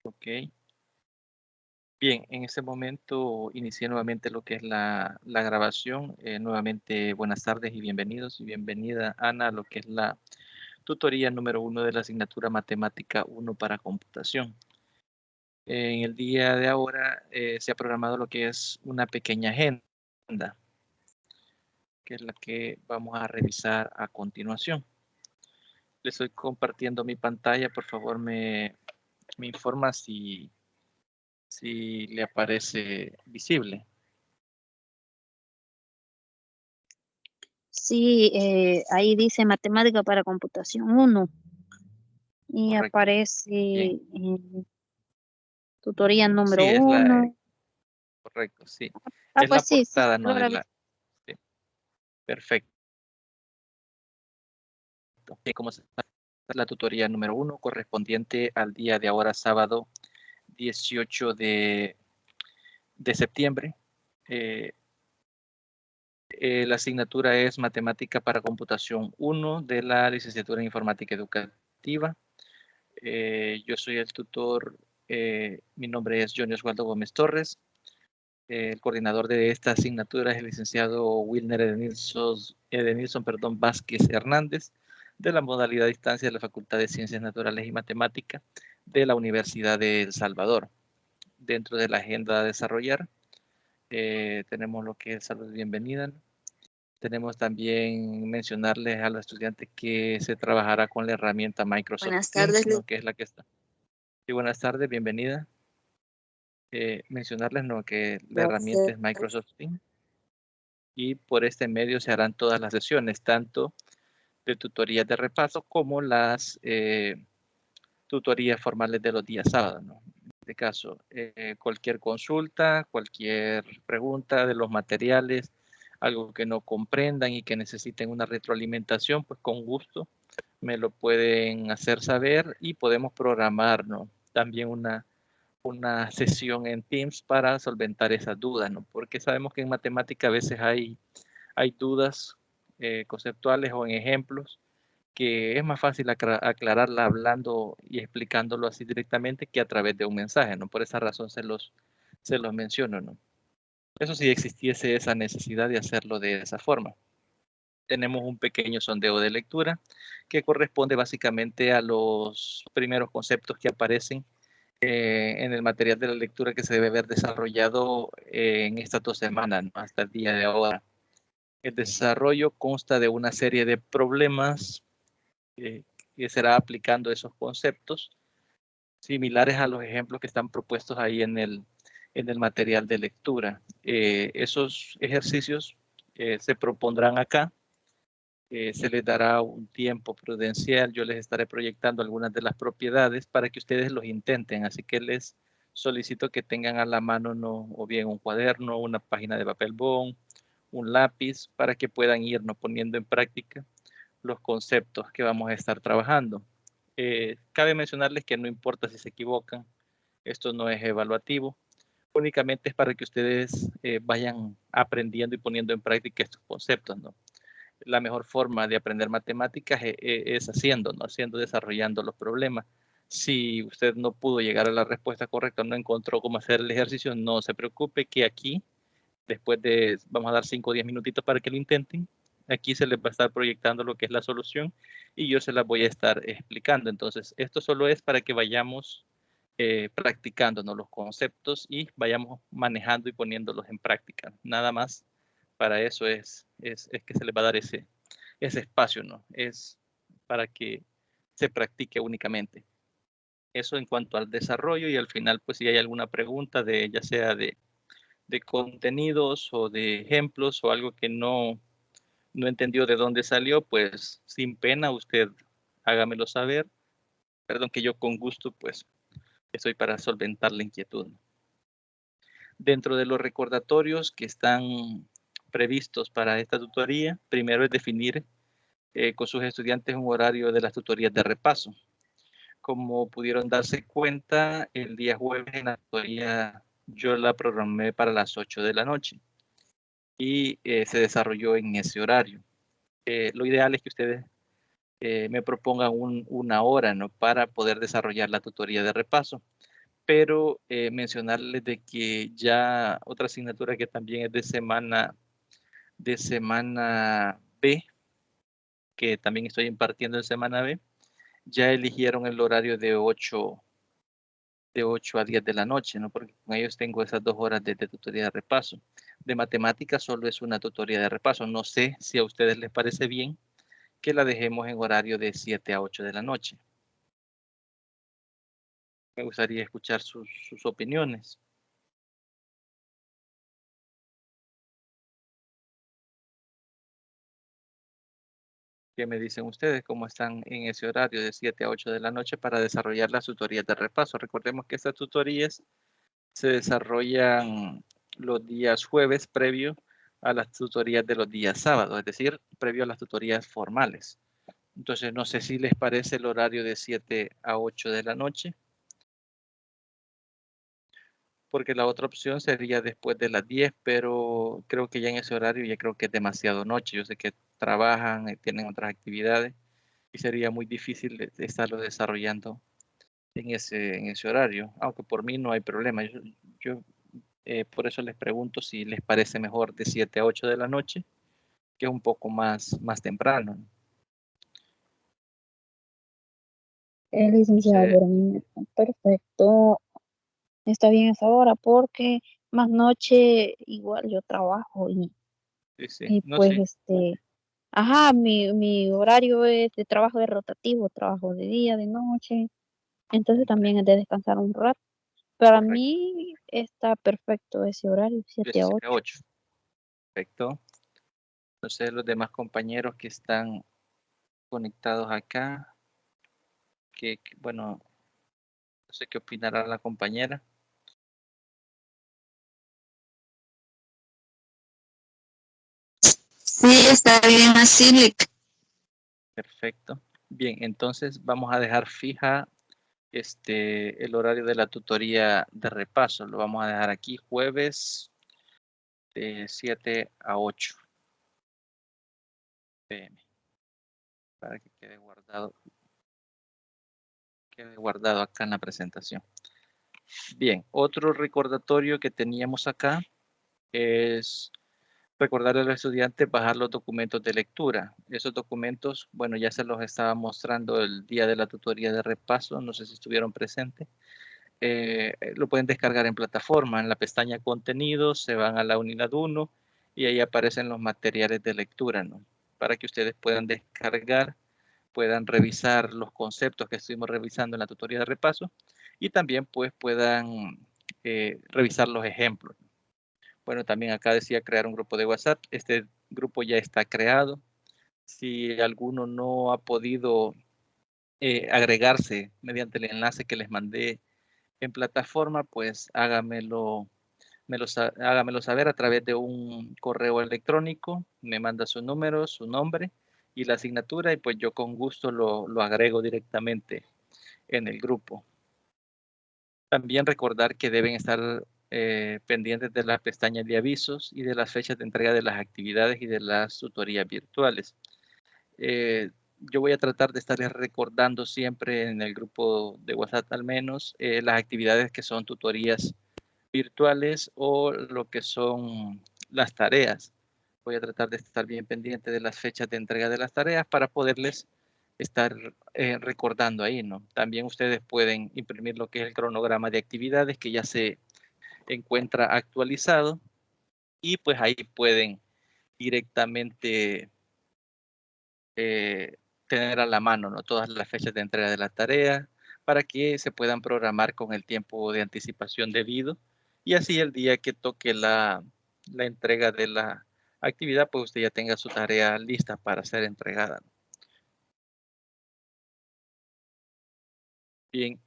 Ok. Bien, en este momento inicié nuevamente lo que es la grabación. Nuevamente, buenas tardes y bienvenidos y bienvenida, Ana, a lo que es la tutoría número 1 de la asignatura Matemática 1 para computación. En el día de ahora se ha programado lo que es una pequeña agenda, que es la que vamos a revisar a continuación. Le estoy compartiendo mi pantalla, por favor me informa si le aparece visible. Sí, ahí dice matemática para computación 1 y Correcto. aparece Bien. tutoría número Sí, 1. correcto, sí. Ah, Es la pues sí, sí, portada, ¿no? logra ver. Sí, perfecto. Y como se llama la tutoría número 1 correspondiente al día de ahora, sábado 18 de septiembre. Eh, la asignatura es Matemática para Computación 1 de la Licenciatura en Informática Educativa. Yo soy el tutor, mi nombre es Johnny Osvaldo Gómez Torres. El coordinador de esta asignatura es el licenciado Wilner Edenilson Vázquez Hernández, de la modalidad de distancia de la Facultad de Ciencias Naturales y Matemáticas de la Universidad de El Salvador. Dentro de la agenda a desarrollar, tenemos lo que es salud y bienvenida. Tenemos también mencionarles a los estudiantes que se trabajará con la herramienta Microsoft Buenas Teams, tardes, ¿no? Que es la que está. Sí, buenas tardes, bienvenida. Mencionarles, ¿no? Que la herramienta es Microsoft Teams y por este medio se harán todas las sesiones, tanto de tutorías de repaso como las tutorías formales de los días sábados, ¿no? En este caso, cualquier consulta, cualquier pregunta de los materiales, algo que no comprendan y que necesiten una retroalimentación, pues con gusto me lo pueden hacer saber y podemos programar, ¿no? También una sesión en Teams para solventar esas dudas, ¿no? Porque sabemos que en matemática a veces hay dudas conceptuales o en ejemplos que es más fácil aclararla hablando y explicándolo así directamente que a través de un mensaje, ¿no? Por esa razón se los menciono, ¿no? Eso si existiese esa necesidad de hacerlo de esa forma. Tenemos un pequeño sondeo de lectura que corresponde básicamente a los primeros conceptos que aparecen en el material de la lectura que se debe haber desarrollado en estas 2 semanas, ¿no? Hasta el día de ahora. El desarrollo consta de una serie de problemas eh, que será aplicando esos conceptos similares a los ejemplos que están propuestos ahí en el material de lectura. Esos ejercicios se propondrán acá. Se les dará un tiempo prudencial. Yo les estaré proyectando algunas de las propiedades para que ustedes los intenten. Así que les solicito que tengan a la mano, ¿no? O bien un cuaderno, una página de papel bond, un lápiz, para que puedan irnos poniendo en práctica los conceptos que vamos a estar trabajando. Cabe mencionarles que no importa si se equivocan, esto no es evaluativo, únicamente es para que ustedes vayan aprendiendo y poniendo en práctica estos conceptos, ¿no? La mejor forma de aprender matemáticas es haciendo, ¿no? Haciendo, desarrollando los problemas. Si usted no pudo llegar a la respuesta correcta, no encontró cómo hacer el ejercicio, no se preocupe que aquí, después vamos a dar 5 o 10 minutitos para que lo intenten. Aquí se les va a estar proyectando lo que es la solución y yo se las voy a estar explicando. Entonces, esto solo es para que vayamos practicándonos los conceptos y vayamos manejando y poniéndolos en práctica. Nada más para eso es que se les va a dar ese espacio, ¿no? Es para que se practique únicamente. Eso en cuanto al desarrollo y al final, pues si hay alguna pregunta ya sea de contenidos o de ejemplos o algo que no entendió de dónde salió, pues sin pena usted hágamelo saber. Perdón, que yo con gusto pues estoy para solventar la inquietud. Dentro de los recordatorios que están previstos para esta tutoría, primero es definir con sus estudiantes un horario de las tutorías de repaso. Como pudieron darse cuenta, el día jueves en la tutoría yo la programé para las 8 de la noche y se desarrolló en ese horario. Lo ideal es que ustedes me propongan una hora, ¿no? Para poder desarrollar la tutoría de repaso. pero mencionarles de que ya otra asignatura que también es de semana B, que también estoy impartiendo en semana B, ya eligieron el horario de 8 a 10 de la noche, ¿no? Porque con ellos tengo esas 2 horas de tutoría de repaso. De matemáticas solo es una tutoría de repaso. No sé si a ustedes les parece bien que la dejemos en horario de 7 a 8 de la noche. Me gustaría escuchar sus opiniones. ¿Qué me dicen ustedes? ¿Cómo están en ese horario de 7 a 8 de la noche para desarrollar las tutorías de repaso? Recordemos que estas tutorías se desarrollan los días jueves previo a las tutorías de los días sábados, es decir, previo a las tutorías formales. Entonces, no sé si les parece el horario de 7 a 8 de la noche, porque la otra opción sería después de las 10, pero creo que ya en ese horario ya creo que es demasiado noche. Yo sé que trabajan, tienen otras actividades y sería muy difícil de estarlo desarrollando en ese horario, aunque por mí no hay problema. Yo por eso les pregunto si les parece mejor de 7 a 8 de la noche, que es un poco más temprano. Licenciado, Entonces, por mí está perfecto. Está bien esa hora porque más noche igual yo trabajo sí, sí, y no, pues sí, ajá, mi horario es de trabajo de rotativo, trabajo de día, de noche, entonces también comprendo, es de descansar un rato. Para correcto, mí está perfecto ese horario, de 7 a 7 a 8. 8, perfecto. Entonces, los demás compañeros que están conectados acá, bueno, no sé qué opinará la compañera. Sí, está bien así, Lick. Perfecto. Bien, entonces vamos a dejar fija el horario de la tutoría de repaso. Lo vamos a dejar aquí jueves de 7 a 8 p.m. para que quede guardado acá en la presentación. Bien, otro recordatorio que teníamos acá es recordarle al estudiante bajar los documentos de lectura. Esos documentos, bueno, ya se los estaba mostrando el día de la tutoría de repaso, no sé si estuvieron presentes. Lo pueden descargar en plataforma, en la pestaña contenidos, se van a la unidad 1 y ahí aparecen los materiales de lectura, ¿no? Para que ustedes puedan descargar, puedan revisar los conceptos que estuvimos revisando en la tutoría de repaso y también pues puedan revisar los ejemplos. Bueno, también acá decía crear un grupo de WhatsApp. Este grupo ya está creado. Si alguno no ha podido agregarse mediante el enlace que les mandé en plataforma, pues hágamelo saber a través de un correo electrónico. Me manda su número, su nombre y la asignatura y pues yo con gusto lo agrego directamente en el grupo. También recordar que deben estar pendientes de las pestañas de avisos y de las fechas de entrega de las actividades y de las tutorías virtuales. Yo voy a tratar de estarles recordando siempre en el grupo de WhatsApp al menos las actividades que son tutorías virtuales o lo que son las tareas. Voy a tratar de estar bien pendiente de las fechas de entrega de las tareas para poderles estar recordando ahí, ¿no? También ustedes pueden imprimir lo que es el cronograma de actividades que ya se encuentra actualizado y pues ahí pueden directamente tener a la mano, ¿no? Todas las fechas de entrega de la tarea para que se puedan programar con el tiempo de anticipación debido y así el día que toque la entrega de la actividad, pues usted ya tenga su tarea lista para ser entregada. Bien,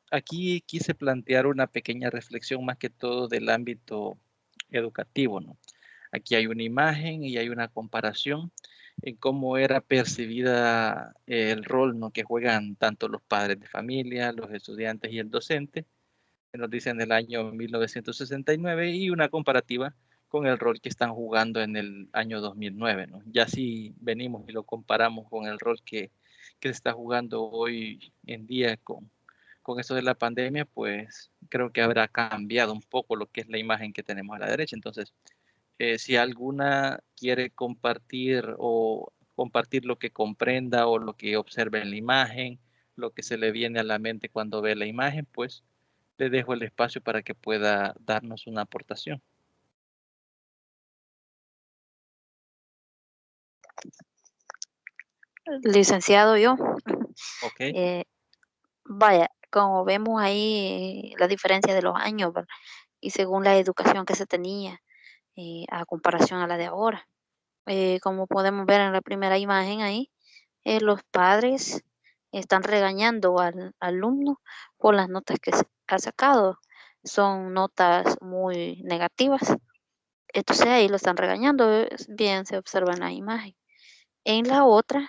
aquí quise plantear una pequeña reflexión más que todo del ámbito educativo, ¿no? Aquí hay una imagen y hay una comparación en cómo era percibida el rol, ¿no? Que juegan tanto los padres de familia, los estudiantes y el docente, que nos dicen el año 1969 y una comparativa con el rol que están jugando en el año 2009, ¿no? Ya si venimos y lo comparamos con el rol que se está jugando hoy en día con con esto de la pandemia, pues creo que habrá cambiado un poco lo que es la imagen que tenemos a la derecha. Entonces, si alguna quiere compartir o compartir lo que comprenda o lo que observe en la imagen, lo que se le viene a la mente cuando ve la imagen, pues le dejo el espacio para que pueda darnos una aportación. Licenciado yo. Ok, Vaya, como vemos ahí la diferencia de los años, ¿verdad? Y según la educación que se tenía a comparación a la de ahora. Como podemos ver en la primera imagen ahí, los padres están regañando al alumno por las notas que ha sacado. Son notas muy negativas. Entonces ahí lo están regañando, bien se observa en la imagen. En la otra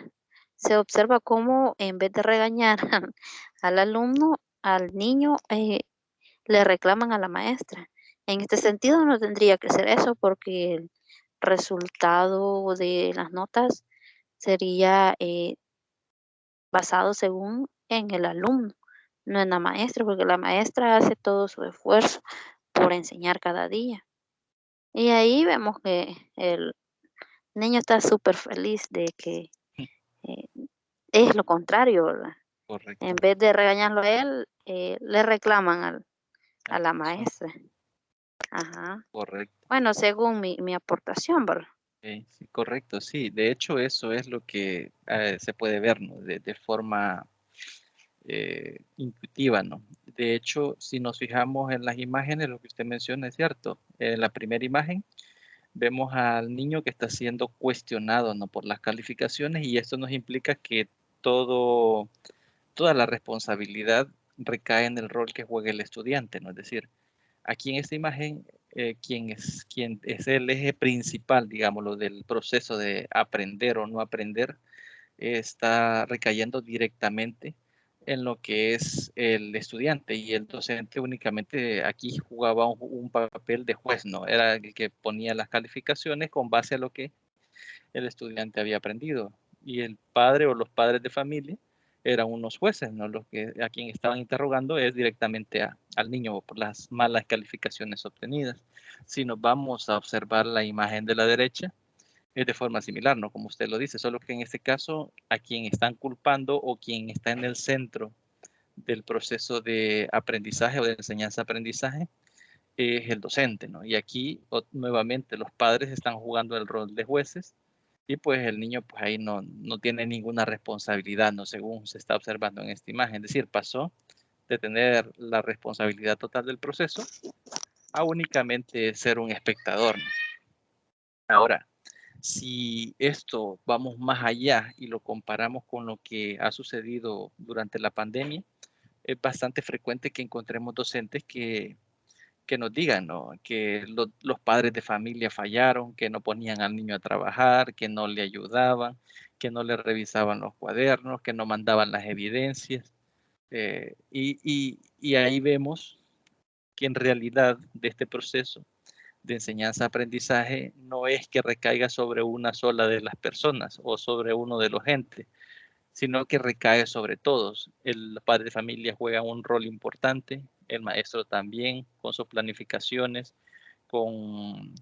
se observa cómo en vez de regañar al alumno, al niño, le reclaman a la maestra. En este sentido no tendría que ser eso porque el resultado de las notas sería basado según en el alumno, no en la maestra, porque la maestra hace todo su esfuerzo por enseñar cada día. Y ahí vemos que el niño está súper feliz de que eh, es lo contrario, ¿verdad? En correcto. vez de regañarlo a él, le reclaman a Al la profesor, maestra. Ajá. correcto. Bueno, según mi aportación, ¿verdad? Sí, correcto, sí. De hecho, eso es lo que se puede ver, ¿no? De forma intuitiva, ¿no? De hecho, si nos fijamos en las imágenes, lo que usted menciona es cierto. En la primera imagen vemos al niño que está siendo cuestionado, ¿no? Por las calificaciones y esto nos implica que todo, toda la responsabilidad recae en el rol que juega el estudiante, ¿no? Es decir, aquí en esta imagen, quien es el eje principal, digámoslo, del proceso de aprender o no aprender, está recayendo directamente en lo que es el estudiante y el docente únicamente aquí jugaba un papel de juez, ¿no? Era el que ponía las calificaciones con base a lo que el estudiante había aprendido. Y el padre o los padres de familia eran unos jueces, ¿no? Los que a quien estaban interrogando es directamente al niño por las malas calificaciones obtenidas. Si nos vamos a observar la imagen de la derecha, es de forma similar, ¿no? Como usted lo dice, solo que en este caso a quien están culpando o quien está en el centro del proceso de aprendizaje o de enseñanza-aprendizaje es el docente, ¿no? Y aquí nuevamente los padres están jugando el rol de jueces y pues el niño pues ahí no tiene ninguna responsabilidad, ¿no? Según se está observando en esta imagen. Es decir, pasó de tener la responsabilidad total del proceso a únicamente ser un espectador, ¿no? Ahora, si esto vamos más allá y lo comparamos con lo que ha sucedido durante la pandemia, es bastante frecuente que encontremos docentes que nos digan, ¿no? Que los padres de familia fallaron, que no ponían al niño a trabajar, que no le ayudaban, que no le revisaban los cuadernos, que no mandaban las evidencias. Y ahí vemos que en realidad de este proceso de enseñanza-aprendizaje no es que recaiga sobre una sola de las personas o sobre uno de los entes, sino que recae sobre todos. El padre de familia juega un rol importante, el maestro también, con sus planificaciones, con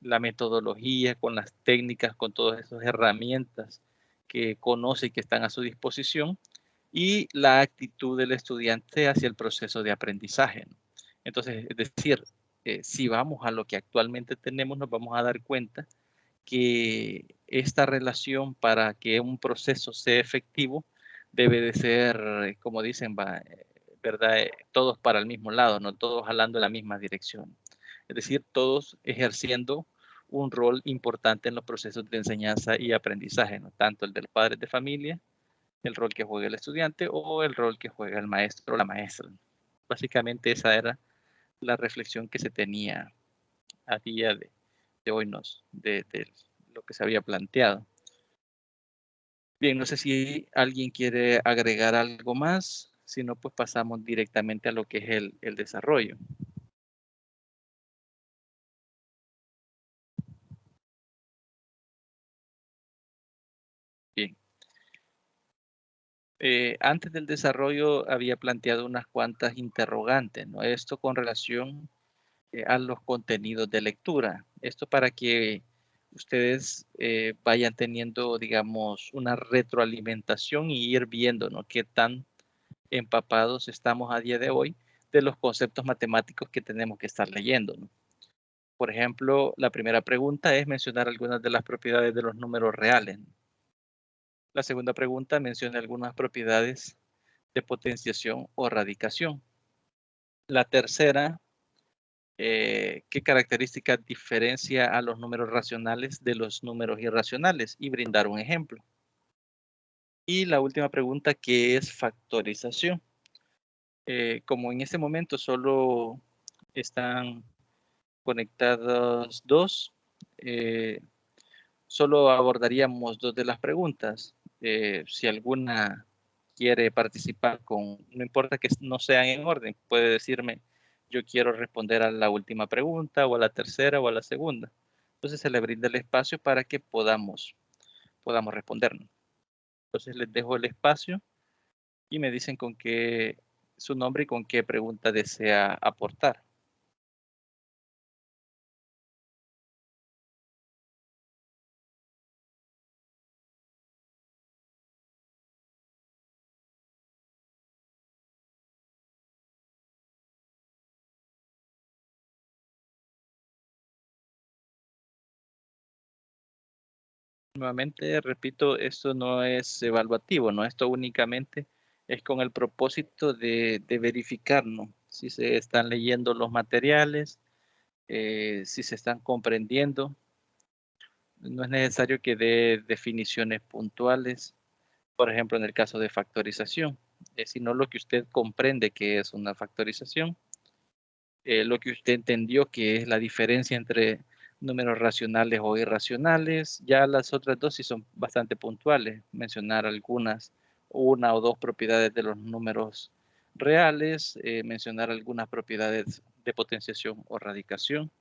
la metodología, con las técnicas, con todas esas herramientas que conoce y que están a su disposición, y la actitud del estudiante hacia el proceso de aprendizaje, ¿no? Entonces, es decir, si vamos a lo que actualmente tenemos, nos vamos a dar cuenta que esta relación para que un proceso sea efectivo debe de ser, como dicen, ¿verdad? Todos para el mismo lado, no todos jalando en la misma dirección. Es decir, todos ejerciendo un rol importante en los procesos de enseñanza y aprendizaje, ¿no? Tanto el del padre de familia, el rol que juega el estudiante o el rol que juega el maestro o la maestra. Básicamente esa era la reflexión que se tenía a día de hoy de lo que se había planteado. Bien, no sé si alguien quiere agregar algo más, si no, pues pasamos directamente a lo que es el desarrollo. Bien, Antes del desarrollo había planteado unas cuantas interrogantes, ¿no? Esto con relación a los contenidos de lectura. Esto para que ustedes vayan teniendo, digamos, una retroalimentación y ir viendo, ¿no? Qué tan empapados estamos a día de hoy de los conceptos matemáticos que tenemos que estar leyendo, ¿no? Por ejemplo, la primera pregunta es mencionar algunas de las propiedades de los números reales, ¿no? La segunda pregunta menciona algunas propiedades de potenciación o radicación. La tercera, ¿qué característica diferencia a los números racionales de los números irracionales? Y brindar un ejemplo. Y la última pregunta, ¿qué es factorización? Como en este momento solo están conectados dos, solo abordaríamos dos de las preguntas. Si alguna quiere participar no importa que no sean en orden, puede decirme, yo quiero responder a la última pregunta, o a la tercera, o a la segunda. Entonces se le brinda el espacio para que podamos respondernos. Entonces les dejo el espacio y me dicen con qué su nombre y con qué pregunta desea aportar. Nuevamente, repito, esto no es evaluativo, ¿no? Esto únicamente es con el propósito de verificar, ¿no? Si se están leyendo los materiales, si se están comprendiendo. No es necesario que dé definiciones puntuales, por ejemplo, en el caso de factorización, sino lo que usted comprende que es una factorización, lo que usted entendió que es la diferencia entre números racionales o irracionales. Ya las otras dos sí son bastante puntuales, mencionar algunas, una o dos propiedades de los números reales, mencionar algunas propiedades de potenciación o radicación.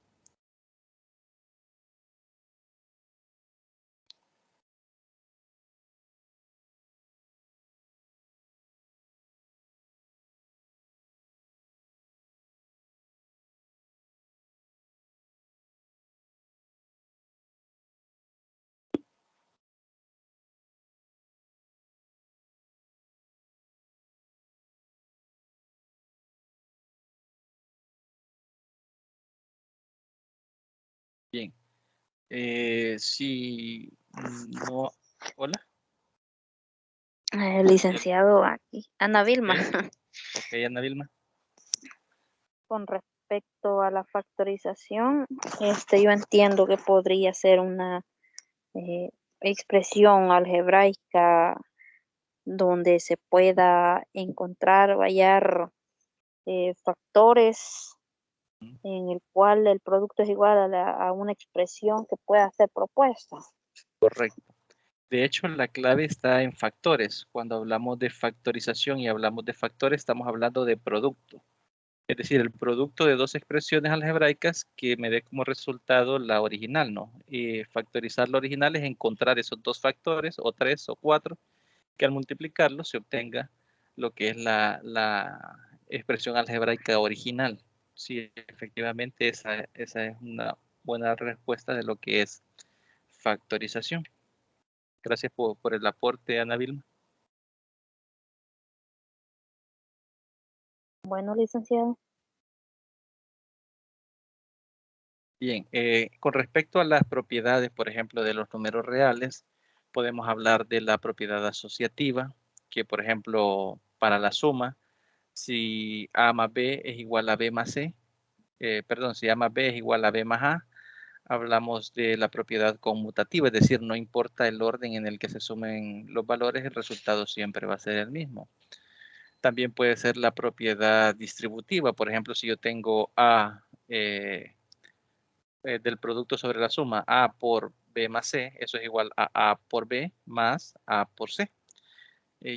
Bien. Si no, hola. Licenciado aquí, Ana Vilma. Ok, Ana Vilma. Con respecto a la factorización, yo entiendo que podría ser una eh, expresión algebraica donde se pueda encontrar, hallar factores en el cual el producto es igual a una expresión que pueda ser propuesta. Correcto. De hecho, la clave está en factores. Cuando hablamos de factorización y hablamos de factores, estamos hablando de producto. Es decir, el producto de dos expresiones algebraicas que me dé como resultado la original, ¿no? Y factorizar la original es encontrar esos dos factores, o tres o cuatro, que al multiplicarlos se obtenga lo que es la expresión algebraica original. Sí, efectivamente, esa es una buena respuesta de lo que es factorización. Gracias por el aporte, Ana Vilma. Bueno, licenciado. Bien, con respecto a las propiedades, por ejemplo, de los números reales, podemos hablar de la propiedad asociativa, que por ejemplo, para la suma, si A más B es igual a B más C, si A más B es igual a B más A, hablamos de la propiedad conmutativa, es decir, no importa el orden en el que se sumen los valores, el resultado siempre va a ser el mismo. También puede ser la propiedad distributiva, por ejemplo, si yo tengo A del producto sobre la suma A por B más C, eso es igual a A por B más A por C.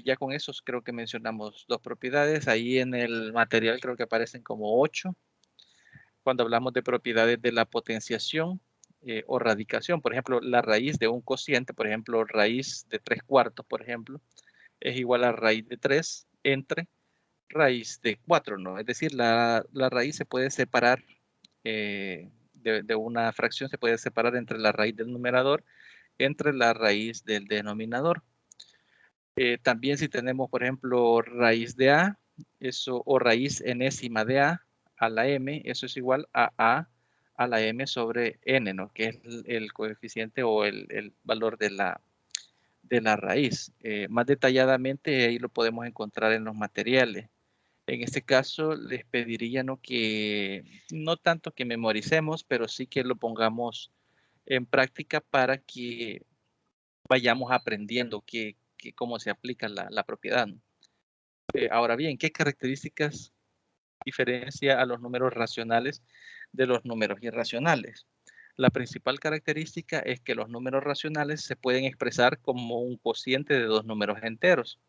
Ya con esos creo que mencionamos dos propiedades. Ahí en el material creo que aparecen como 8. Cuando hablamos de propiedades de la potenciación o radicación, por ejemplo, la raíz de un cociente, por ejemplo, raíz de 3/4, por ejemplo, es igual a raíz de 3 entre raíz de 4, ¿no? Es decir, la raíz se puede separar de una fracción, se puede separar entre la raíz del numerador entre la raíz del denominador. También si tenemos, por ejemplo, raíz de a, eso, o raíz enésima de a la m, eso es igual a la m sobre n, ¿no? Que es el coeficiente o el valor de la raíz. Más detalladamente ahí lo podemos encontrar en los materiales. En este caso les pediría, ¿no? Que no tanto que memoricemos, pero sí que lo pongamos en práctica para que vayamos aprendiendo cómo se aplica la propiedad, ¿no? Ahora bien, ¿qué características diferencia a los números racionales de los números irracionales? La principal característica es que los números racionales se pueden expresar como un cociente de dos números enteros.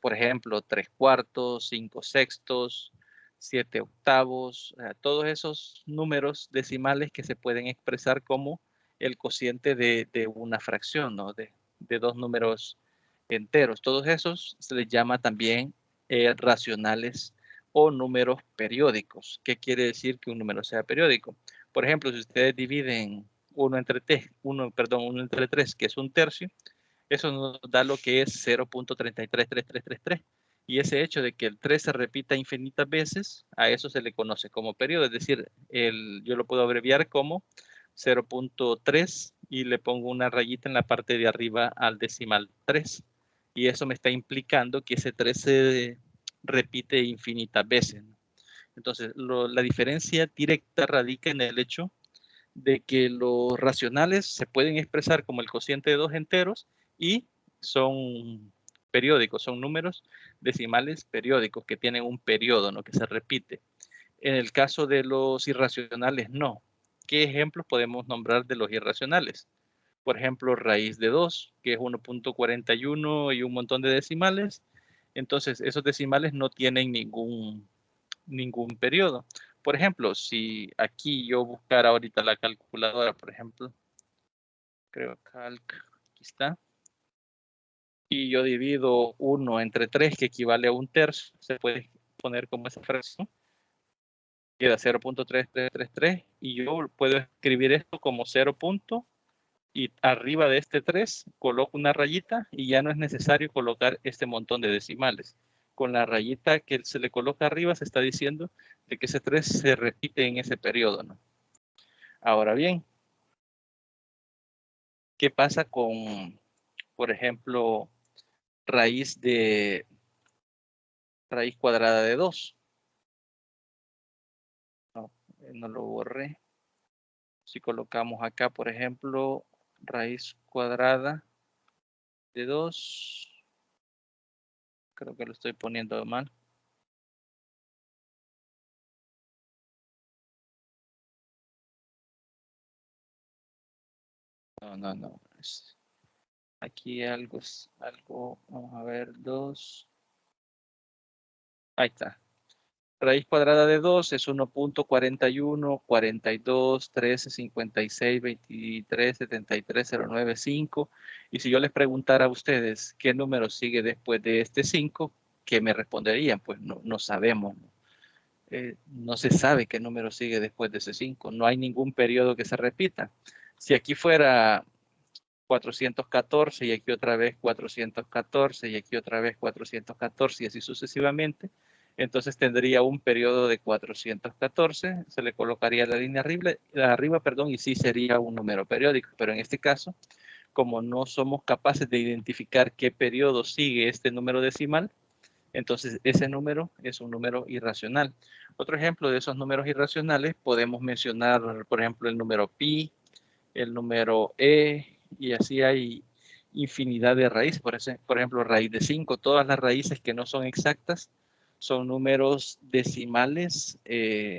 Por ejemplo, 3/4, 5/6, 7/8, todos esos números decimales que se pueden expresar como el cociente de una fracción, ¿no? De dos números enteros. Todos esos se les llama también racionales o números periódicos. ¿Qué quiere decir que un número sea periódico? Por ejemplo, si ustedes dividen 1 entre 3, que es un tercio, eso nos da lo que es 0.333333. Y ese hecho de que el 3 se repita infinitas veces, a eso se le conoce como periodo. Es decir, yo lo puedo abreviar como 0.3 y le pongo una rayita en la parte de arriba al decimal 3. Y eso me está implicando que ese 3 se repite infinitas veces. Entonces, la diferencia directa radica en el hecho de que los racionales se pueden expresar como el cociente de dos enteros y son periódicos, son números decimales periódicos que tienen un periodo, ¿no? Que se repite. En el caso de los irracionales, no. ¿Qué ejemplos podemos nombrar de los irracionales? Por ejemplo, raíz de 2, que es 1.41 y un montón de decimales. Entonces, esos decimales no tienen ningún periodo. Por ejemplo, si aquí yo buscara ahorita la calculadora, por ejemplo, creo calc, aquí está, y yo divido 1 entre 3, que equivale a un tercio, se puede poner como esa fracción, queda 0.3333, y yo puedo escribir esto como 0. Y arriba de este 3 coloco una rayita y ya no es necesario colocar este montón de decimales. Con la rayita que se le coloca arriba se está diciendo de que ese 3 se repite en ese periodo, ¿no? Ahora bien, ¿qué pasa con, por ejemplo, raíz cuadrada de 2? No lo borré. Si colocamos acá, por ejemplo, raíz cuadrada de 2, creo que lo estoy poniendo mal. No. Aquí algo, vamos a ver, 2. Ahí está. Raíz cuadrada de 2 es 1.41, 42, 13, 56, 23, 73, 09, 5. Y si yo les preguntara a ustedes qué número sigue después de este 5, ¿qué me responderían? Pues no sabemos. No se sabe qué número sigue después de ese 5. No hay ningún periodo que se repita. Si aquí fuera 414 y aquí otra vez 414 y aquí otra vez 414 y así sucesivamente, entonces tendría un periodo de 414, se le colocaría la línea arriba, y sí sería un número periódico, pero en este caso, como no somos capaces de identificar qué periodo sigue este número decimal, entonces ese número es un número irracional. Otro ejemplo de esos números irracionales podemos mencionar, por ejemplo, el número pi, el número y así hay infinidad de raíces. Por ejemplo, raíz de 5, todas las raíces que no son exactas son números decimales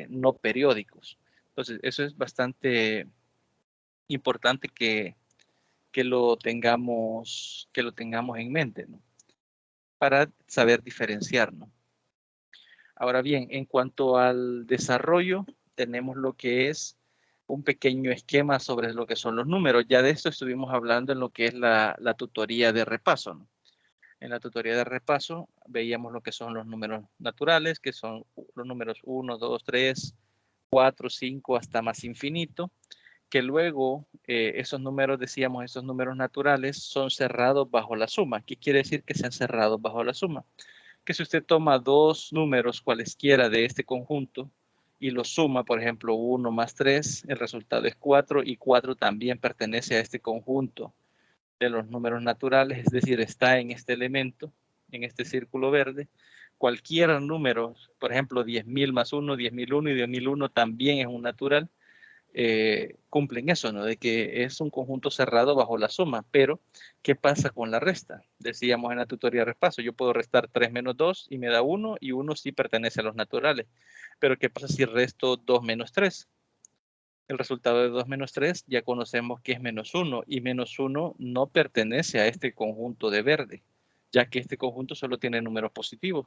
no periódicos. Entonces, eso es bastante importante que lo tengamos en mente, ¿no? Para saber diferenciar, ¿no? Ahora bien, en cuanto al desarrollo, tenemos lo que es un pequeño esquema sobre lo que son los números. Ya de esto estuvimos hablando en lo que es la tutoría de repaso, ¿no? En la tutoría de repaso veíamos lo que son los números naturales, que son los números 1, 2, 3, 4, 5, hasta más infinito, que luego esos números, decíamos, esos números naturales son cerrados bajo la suma. ¿Qué quiere decir que sean cerrados bajo la suma? Que si usted toma dos números cualesquiera de este conjunto y los suma, por ejemplo, 1 más 3, el resultado es 4 y 4 también pertenece a este conjunto de los números naturales, es decir, está en este elemento, en este círculo verde. Cualquier número, por ejemplo, 10.000 más 1, 10.001 y 10.001 también es un natural. Cumplen eso, ¿no? De que es un conjunto cerrado bajo la suma, pero ¿qué pasa con la resta? Decíamos en la tutoría de repaso, yo puedo restar 3 menos 2 y me da 1 y 1 sí pertenece a los naturales, pero ¿qué pasa si resto 2 menos 3? El resultado de 2 menos 3 ya conocemos que es menos 1 y menos 1 no pertenece a este conjunto de verde, ya que este conjunto solo tiene números positivos.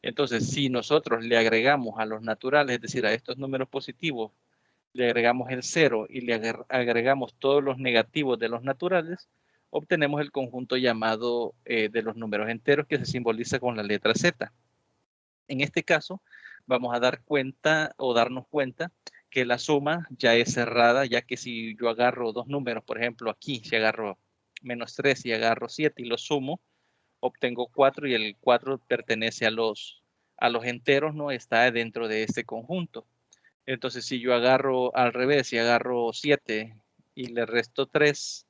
Entonces, si nosotros le agregamos a los naturales, es decir, a estos números positivos, le agregamos el 0 y le agregamos todos los negativos de los naturales, obtenemos el conjunto llamado de los números enteros, que se simboliza con la letra Z. En este caso, vamos a dar cuenta o darnos cuenta que la suma ya es cerrada, ya que si yo agarro dos números, por ejemplo, aquí, si agarro menos 3 y agarro 7 y lo sumo, obtengo 4 y el 4 pertenece a los enteros, ¿no? Está dentro de este conjunto. Entonces, si yo agarro al revés y agarro 7 y le resto 3,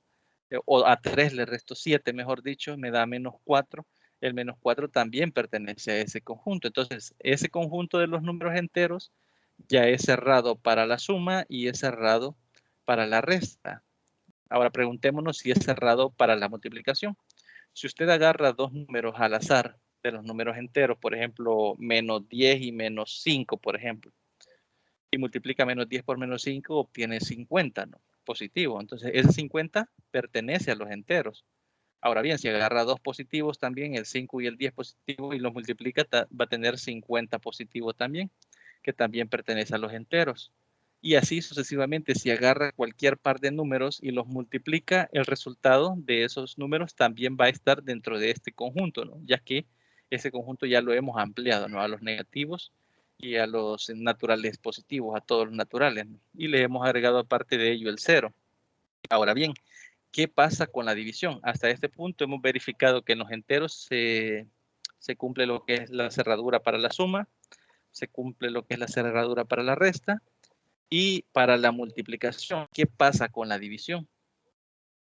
o a 3 le resto 7, mejor dicho, me da menos 4. El menos 4 también pertenece a ese conjunto. Entonces, ese conjunto de los números enteros ya es cerrado para la suma y es cerrado para la resta. Ahora preguntémonos si es cerrado para la multiplicación. Si usted agarra dos números al azar de los números enteros, por ejemplo, menos 10 y menos 5, por ejemplo, y multiplica menos 10 por menos 5, obtiene 50, ¿no? Positivo. Entonces, ese 50 pertenece a los enteros. Ahora bien, si agarra dos positivos también, el 5 y el 10 positivo, y los multiplica, va a tener 50 positivo también, que también pertenece a los enteros. Y así sucesivamente, si agarra cualquier par de números y los multiplica, el resultado de esos números también va a estar dentro de este conjunto, ¿no? Ya que ese conjunto ya lo hemos ampliado, ¿no? A los negativos y a los naturales positivos, a todos los naturales, ¿no? Y le hemos agregado aparte de ello el 0. Ahora bien, ¿qué pasa con la división? Hasta este punto hemos verificado que en los enteros se cumple lo que es la cerradura para la suma, se cumple lo que es la cerradura para la resta y para la multiplicación. ¿Qué pasa con la división?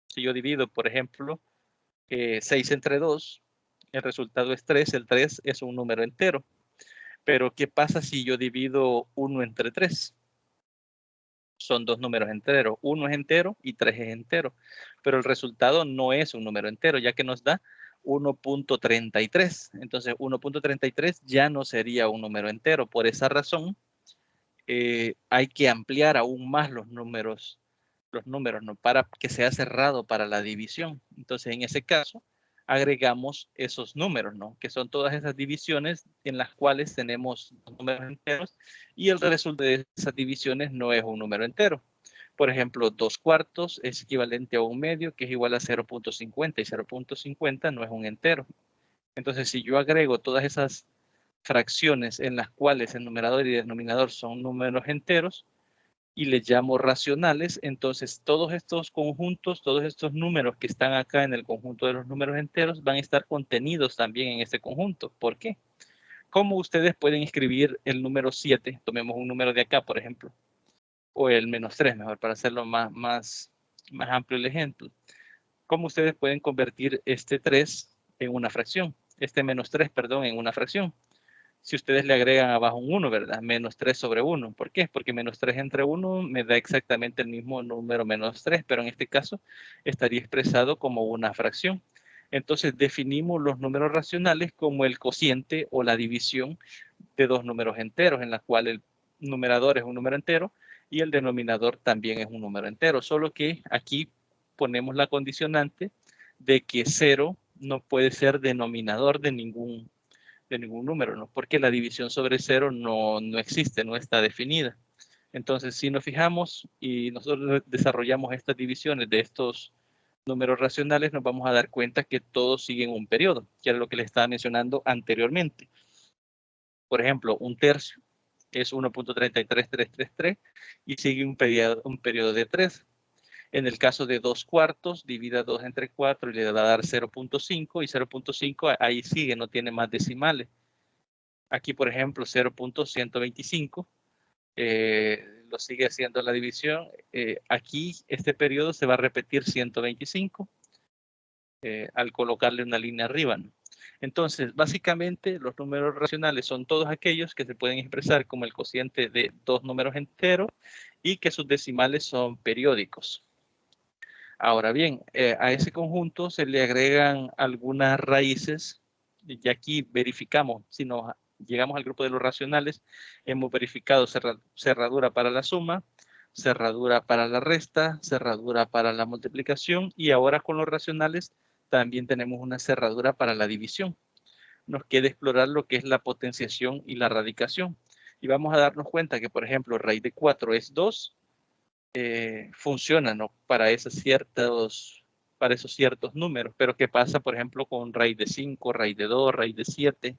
Si yo divido, por ejemplo, 6 entre 2, el resultado es 3, el 3 es un número entero. Pero ¿qué pasa si yo divido 1 entre 3? Son dos números enteros, 1 es entero y 3 es entero, pero el resultado no es un número entero, ya que nos da 1.33. Entonces 1.33 ya no sería un número entero. Por esa razón, hay que ampliar aún más los números, ¿no? Para que sea cerrado para la división. Entonces, en ese caso, agregamos esos números, ¿no? Que son todas esas divisiones en las cuales tenemos números enteros y el resultado de esas divisiones no es un número entero. Por ejemplo, 2/4 es equivalente a 1/2, que es igual a 0.50, y 0.50 no es un entero. Entonces, si yo agrego todas esas fracciones en las cuales el numerador y el denominador son números enteros y les llamo racionales, entonces todos estos conjuntos, todos estos números que están acá en el conjunto de los números enteros van a estar contenidos también en este conjunto. ¿Por qué? ¿Cómo ustedes pueden escribir el número 7? Tomemos un número de acá, por ejemplo, o el menos 3, mejor, para hacerlo más amplio el ejemplo. ¿Cómo ustedes pueden convertir este 3 en una fracción? Este menos 3, perdón, en una fracción. Si ustedes le agregan abajo un 1, ¿verdad? Menos 3 sobre 1. ¿Por qué? Porque menos 3 entre 1 me da exactamente el mismo número menos 3, pero en este caso estaría expresado como una fracción. Entonces definimos los números racionales como el cociente o la división de dos números enteros, en la cual el numerador es un número entero y el denominador también es un número entero, solo que aquí ponemos la condicionante de que 0 no puede ser denominador de ningún número, ¿no? Porque la división sobre 0 no existe, no está definida. Entonces, si nos fijamos y nosotros desarrollamos estas divisiones de estos números racionales nos vamos a dar cuenta que todos siguen un periodo, que era lo que les estaba mencionando anteriormente. Por ejemplo, un tercio es 1.33333 y sigue un periodo de 3. En el caso de 2 cuartos, divida 2 entre 4 y le va a dar 0.5 y 0.5 ahí sigue, no tiene más decimales. Aquí, por ejemplo, 0.125 lo sigue haciendo la división. Aquí este periodo se va a repetir 125 al colocarle una línea arriba, ¿no? Entonces, básicamente, los números racionales son todos aquellos que se pueden expresar como el cociente de dos números enteros y que sus decimales son periódicos. Ahora bien, a ese conjunto se le agregan algunas raíces y aquí verificamos, si nos llegamos al grupo de los racionales, hemos verificado cerradura para la suma, cerradura para la resta, cerradura para la multiplicación y ahora con los racionales también tenemos una cerradura para la división. Nos queda explorar lo que es la potenciación y la radicación. Y vamos a darnos cuenta que, por ejemplo, raíz de 4 es 2, funciona, ¿no? Para esos ciertos números. Pero ¿qué pasa, por ejemplo, con raíz de 5, raíz de 2, raíz de 7,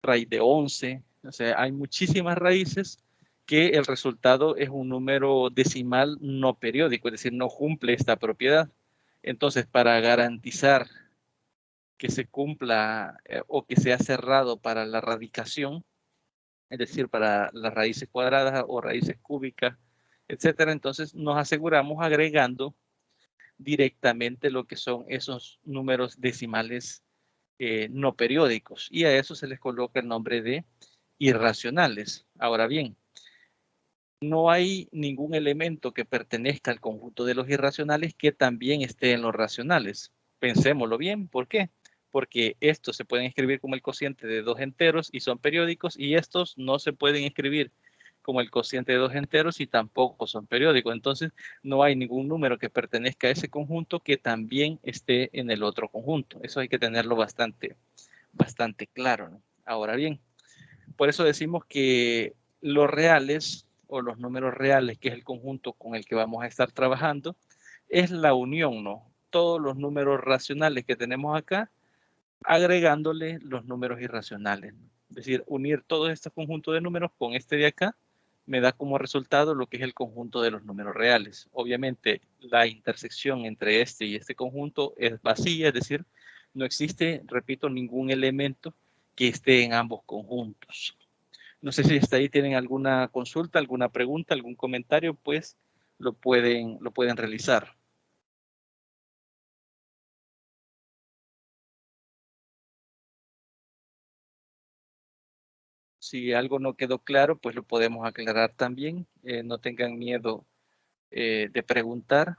raíz de 11? O sea, hay muchísimas raíces que el resultado es un número decimal no periódico, es decir, no cumple esta propiedad. Entonces, para garantizar que se cumpla o que sea cerrado para la radicación, es decir, para las raíces cuadradas o raíces cúbicas, etcétera, entonces nos aseguramos agregando directamente lo que son esos números decimales no periódicos y a eso se les coloca el nombre de irracionales. Ahora bien, no hay ningún elemento que pertenezca al conjunto de los irracionales que también esté en los racionales. Pensémoslo bien, ¿por qué? Porque estos se pueden escribir como el cociente de dos enteros y son periódicos y estos no se pueden escribir como el cociente de dos enteros y tampoco son periódicos. Entonces, no hay ningún número que pertenezca a ese conjunto que también esté en el otro conjunto. Eso hay que tenerlo bastante claro, ¿no? Ahora bien, por eso decimos que los reales o los números reales, que es el conjunto con el que vamos a estar trabajando, es la unión, ¿no? Todos los números racionales que tenemos acá, agregándole los números irracionales, ¿no? Es decir, unir todos estos conjuntos de números con este de acá, me da como resultado lo que es el conjunto de los números reales. Obviamente, la intersección entre este y este conjunto es vacía, es decir, no existe, repito, ningún elemento que esté en ambos conjuntos. No sé si hasta ahí tienen alguna consulta, alguna pregunta, algún comentario, pues lo pueden realizar. Si algo no quedó claro, pues lo podemos aclarar también. No tengan miedo de preguntar.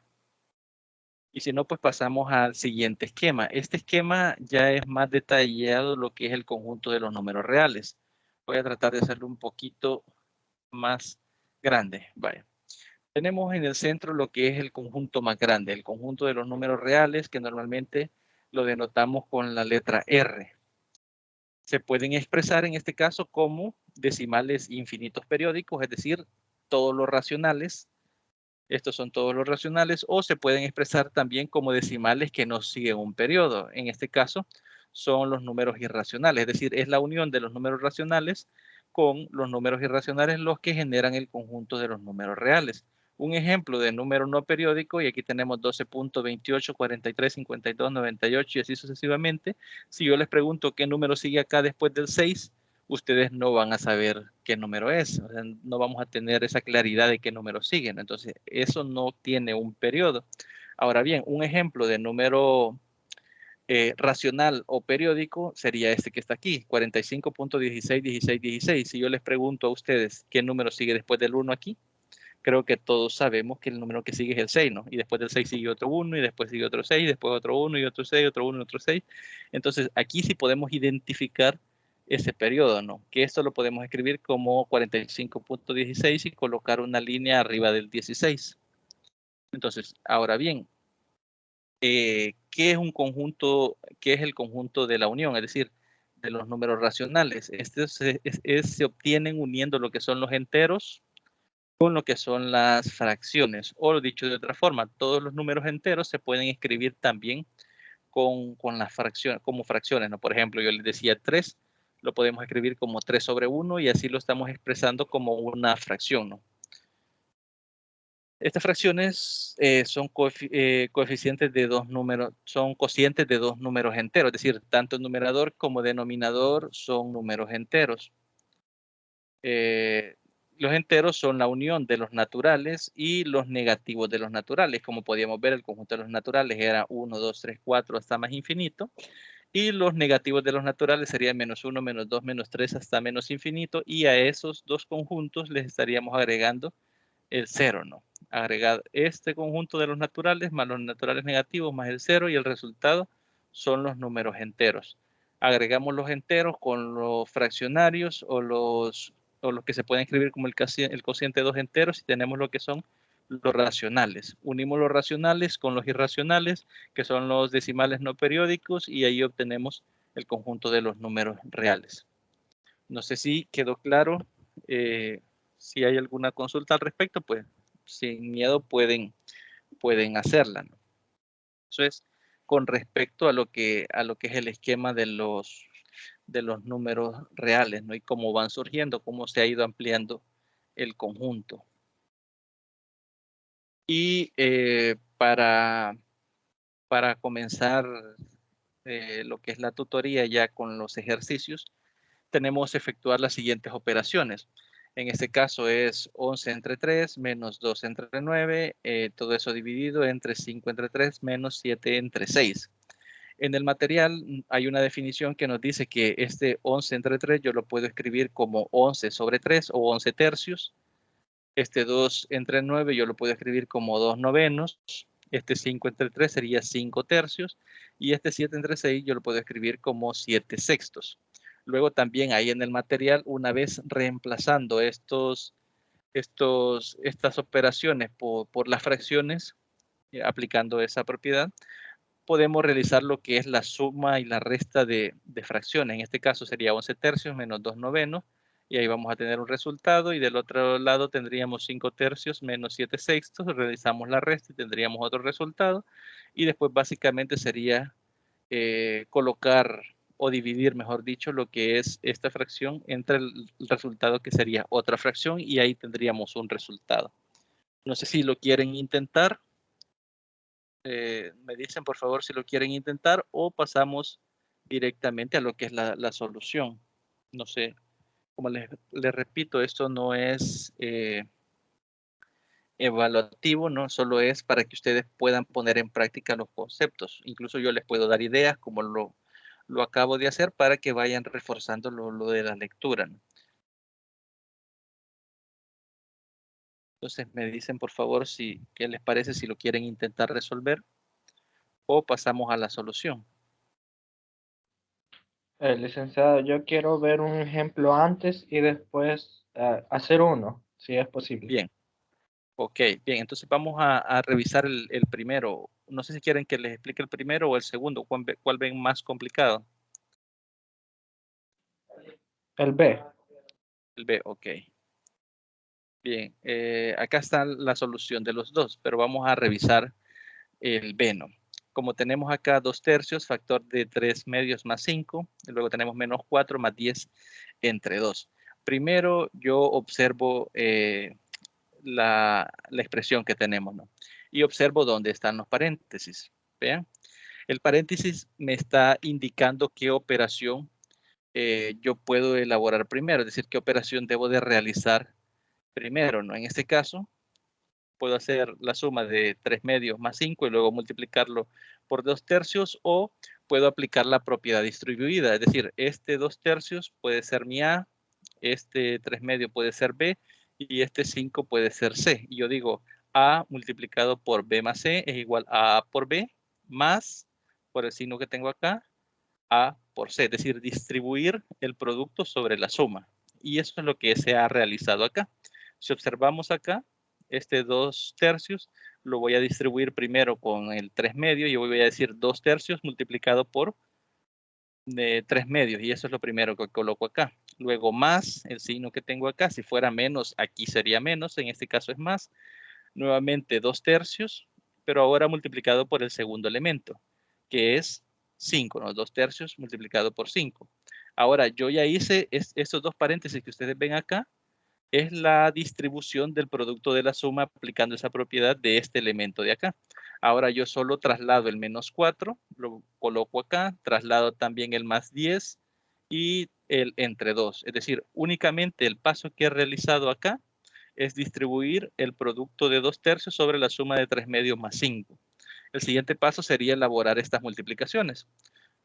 Y si no, pues pasamos al siguiente esquema. Este esquema ya es más detallado lo que es el conjunto de los números reales. Voy a tratar de hacerlo un poquito más grande. Vaya. Tenemos en el centro lo que es el conjunto más grande, el conjunto de los números reales, que normalmente lo denotamos con la letra R. Se pueden expresar en este caso como decimales infinitos periódicos, es decir, todos los racionales. Estos son todos los racionales, o se pueden expresar también como decimales que no siguen un periodo. En este caso, son los números irracionales, es decir, es la unión de los números racionales con los números irracionales los que generan el conjunto de los números reales. Un ejemplo de número no periódico, y aquí tenemos 12.28, 43, 52, 98 y así sucesivamente. Si yo les pregunto qué número sigue acá después del 6, ustedes no van a saber qué número es, o sea, no vamos a tener esa claridad de qué número siguen. Entonces, eso no tiene un periodo. Ahora bien, un ejemplo de número racional o periódico sería este que está aquí, 45.161616. Si yo les pregunto a ustedes qué número sigue después del 1 aquí, creo que todos sabemos que el número que sigue es el 6, ¿no? Y después del 6 sigue otro 1, y después sigue otro 6, después otro 1, y otro 6, otro 1, y otro 6. Entonces, aquí sí podemos identificar ese periodo, ¿no? Que esto lo podemos escribir como 45.16 y colocar una línea arriba del 16. Entonces, ahora bien, ¿qué es un conjunto? ¿Qué es el conjunto de la unión? Es decir, de los números racionales. Se obtienen uniendo lo que son los enteros con lo que son las fracciones. O dicho de otra forma, todos los números enteros se pueden escribir también con las fracciones, como fracciones, ¿no? Por ejemplo, yo les decía 3, lo podemos escribir como 3 sobre 1 y así lo estamos expresando como una fracción, ¿no? Estas fracciones son coeficientes de dos números, son cocientes de dos números enteros, es decir, tanto el numerador como denominador son números enteros. Los enteros son la unión de los naturales y los negativos de los naturales. Como podíamos ver, el conjunto de los naturales era 1, 2, 3, 4 hasta más infinito. Y los negativos de los naturales serían menos 1, menos 2, menos 3 hasta menos infinito. Y a esos dos conjuntos les estaríamos agregando el 0, ¿no? Agregar este conjunto de los naturales más los naturales negativos más el 0 y el resultado son los números enteros. Agregamos los enteros con los fraccionarios o los que se pueden escribir como el cociente de dos enteros y tenemos lo que son los racionales. Unimos los racionales con los irracionales, que son los decimales no periódicos, y ahí obtenemos el conjunto de los números reales. No sé si quedó claro. Si hay alguna consulta al respecto, pues sin miedo pueden hacerla, ¿no? Eso es con respecto a lo que es el esquema de los números reales, ¿no? Y cómo van surgiendo, cómo se ha ido ampliando el conjunto. Y para comenzar lo que es la tutoría ya con los ejercicios, tenemos que efectuar las siguientes operaciones. En este caso es 11 entre 3 menos 2 entre 9, todo eso dividido entre 5 entre 3 menos 7 entre 6. En el material hay una definición que nos dice que este 11 entre 3 yo lo puedo escribir como 11 sobre 3 o 11 tercios. Este 2 entre 9 yo lo puedo escribir como 2 novenos. Este 5 entre 3 sería 5 tercios. Y este 7 entre 6 yo lo puedo escribir como 7 sextos. Luego también ahí en el material, una vez reemplazando estas operaciones por las fracciones, aplicando esa propiedad, podemos realizar lo que es la suma y la resta de fracciones. En este caso sería 11 tercios menos 2 novenos, y ahí vamos a tener un resultado, y del otro lado tendríamos 5 tercios menos 7 sextos, realizamos la resta y tendríamos otro resultado, y después básicamente sería colocar o dividir, mejor dicho, lo que es esta fracción entre el resultado que sería otra fracción, y ahí tendríamos un resultado. No sé si lo quieren intentar. Me dicen por favor si lo quieren intentar o pasamos directamente a lo que es la solución. No sé, como les repito, esto no es evaluativo, no solo es para que ustedes puedan poner en práctica los conceptos. Incluso yo les puedo dar ideas como lo acabo de hacer para que vayan reforzando lo de la lectura, ¿no? Entonces me dicen por favor qué les parece si lo quieren intentar resolver o pasamos a la solución. Licenciado, yo quiero ver un ejemplo antes y después hacer uno, si es posible. Bien. Ok, bien, entonces vamos a revisar el primero. No sé si quieren que les explique el primero o el segundo. ¿Cuál ven más complicado? El B. El B, ok. Bien, acá está la solución de los dos, pero vamos a revisar el B, ¿no? Como tenemos acá 2 tercios, factor de 3 medios más 5, y luego tenemos menos 4 más 10 entre 2. Primero yo observo la expresión que tenemos, ¿no? Y observo dónde están los paréntesis. Vean, el paréntesis me está indicando qué operación yo puedo elaborar primero, es decir, qué operación debo de realizar primero, ¿no? En este caso, puedo hacer la suma de 3 medios más 5 y luego multiplicarlo por 2 tercios, o puedo aplicar la propiedad distribuida, es decir, este 2 tercios puede ser mi A, este 3 medios puede ser B y este 5 puede ser C. Y yo digo A multiplicado por B más C es igual a por B más, por el signo que tengo acá, A por C, es decir, distribuir el producto sobre la suma. Y eso es lo que se ha realizado acá. Si observamos acá, este 2 tercios lo voy a distribuir primero con el 3 medios. Yo voy a decir 2 tercios multiplicado por 3 medios, y eso es lo primero que coloco acá. luego más el signo que tengo acá. Si fuera menos, aquí sería menos, en este caso es más. Nuevamente 2/3, pero ahora multiplicado por el segundo elemento, que es 5, ¿no? 2/3 multiplicado por 5. Ahora, yo ya hice estos dos paréntesis que ustedes ven acá, es la distribución del producto de la suma aplicando esa propiedad de este elemento de acá. Ahora yo solo traslado el -4, lo coloco acá, traslado también el +10 y el entre 2. Es decir, únicamente el paso que he realizado acá es distribuir el producto de 2/3 sobre la suma de 3/2 más 5. El siguiente paso sería elaborar estas multiplicaciones.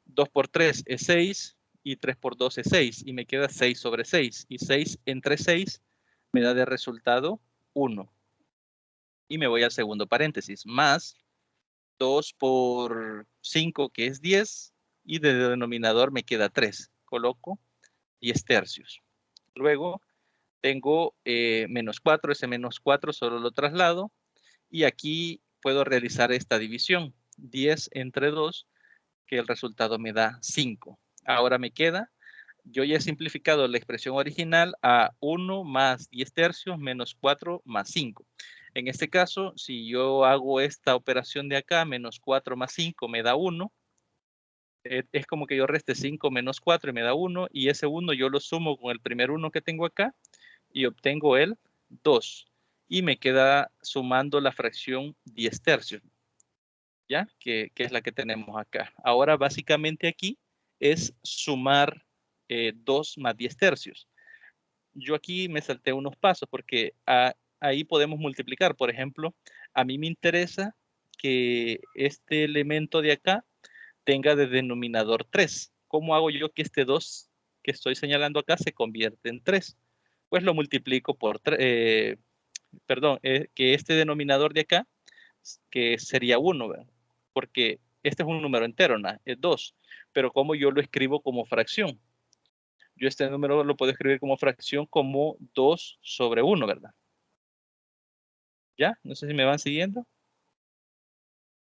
2 por 3 es 6 y 3 por 2 es 6 y me queda 6 sobre 6 y 6 entre 6 me da de resultado 1. Y me voy al segundo paréntesis, más 2 por 5 que es 10 y de denominador me queda 3. Coloco 10/3. Luego tengo -4, ese -4 solo lo traslado y aquí puedo realizar esta división. 10 entre 2, que el resultado me da 5. Ahora me queda, yo ya he simplificado la expresión original a 1 más 10/3 menos 4 más 5. En este caso, si yo hago esta operación de acá, -4 más 5 me da 1. Es como que yo reste 5 menos 4 y me da 1, y ese 1 yo lo sumo con el primer 1 que tengo acá y obtengo el 2. Y me queda sumando la fracción 10/3, ¿ya? Que es la que tenemos acá. Ahora, básicamente aquí es sumar 2 más 10/3. Yo aquí me salté unos pasos porque ahí podemos multiplicar. Por ejemplo, a mí me interesa que este elemento de acá tenga de denominador 3. ¿Cómo hago yo que este 2 que estoy señalando acá se convierte en 3? Pues lo multiplico por 3, que este denominador de acá, que sería 1, ¿verdad? Porque este es un número entero, ¿no? Es 2, pero como yo lo escribo como fracción, yo este número lo puedo escribir como fracción como 2 sobre 1, ¿verdad? ¿Ya? No sé si me van siguiendo.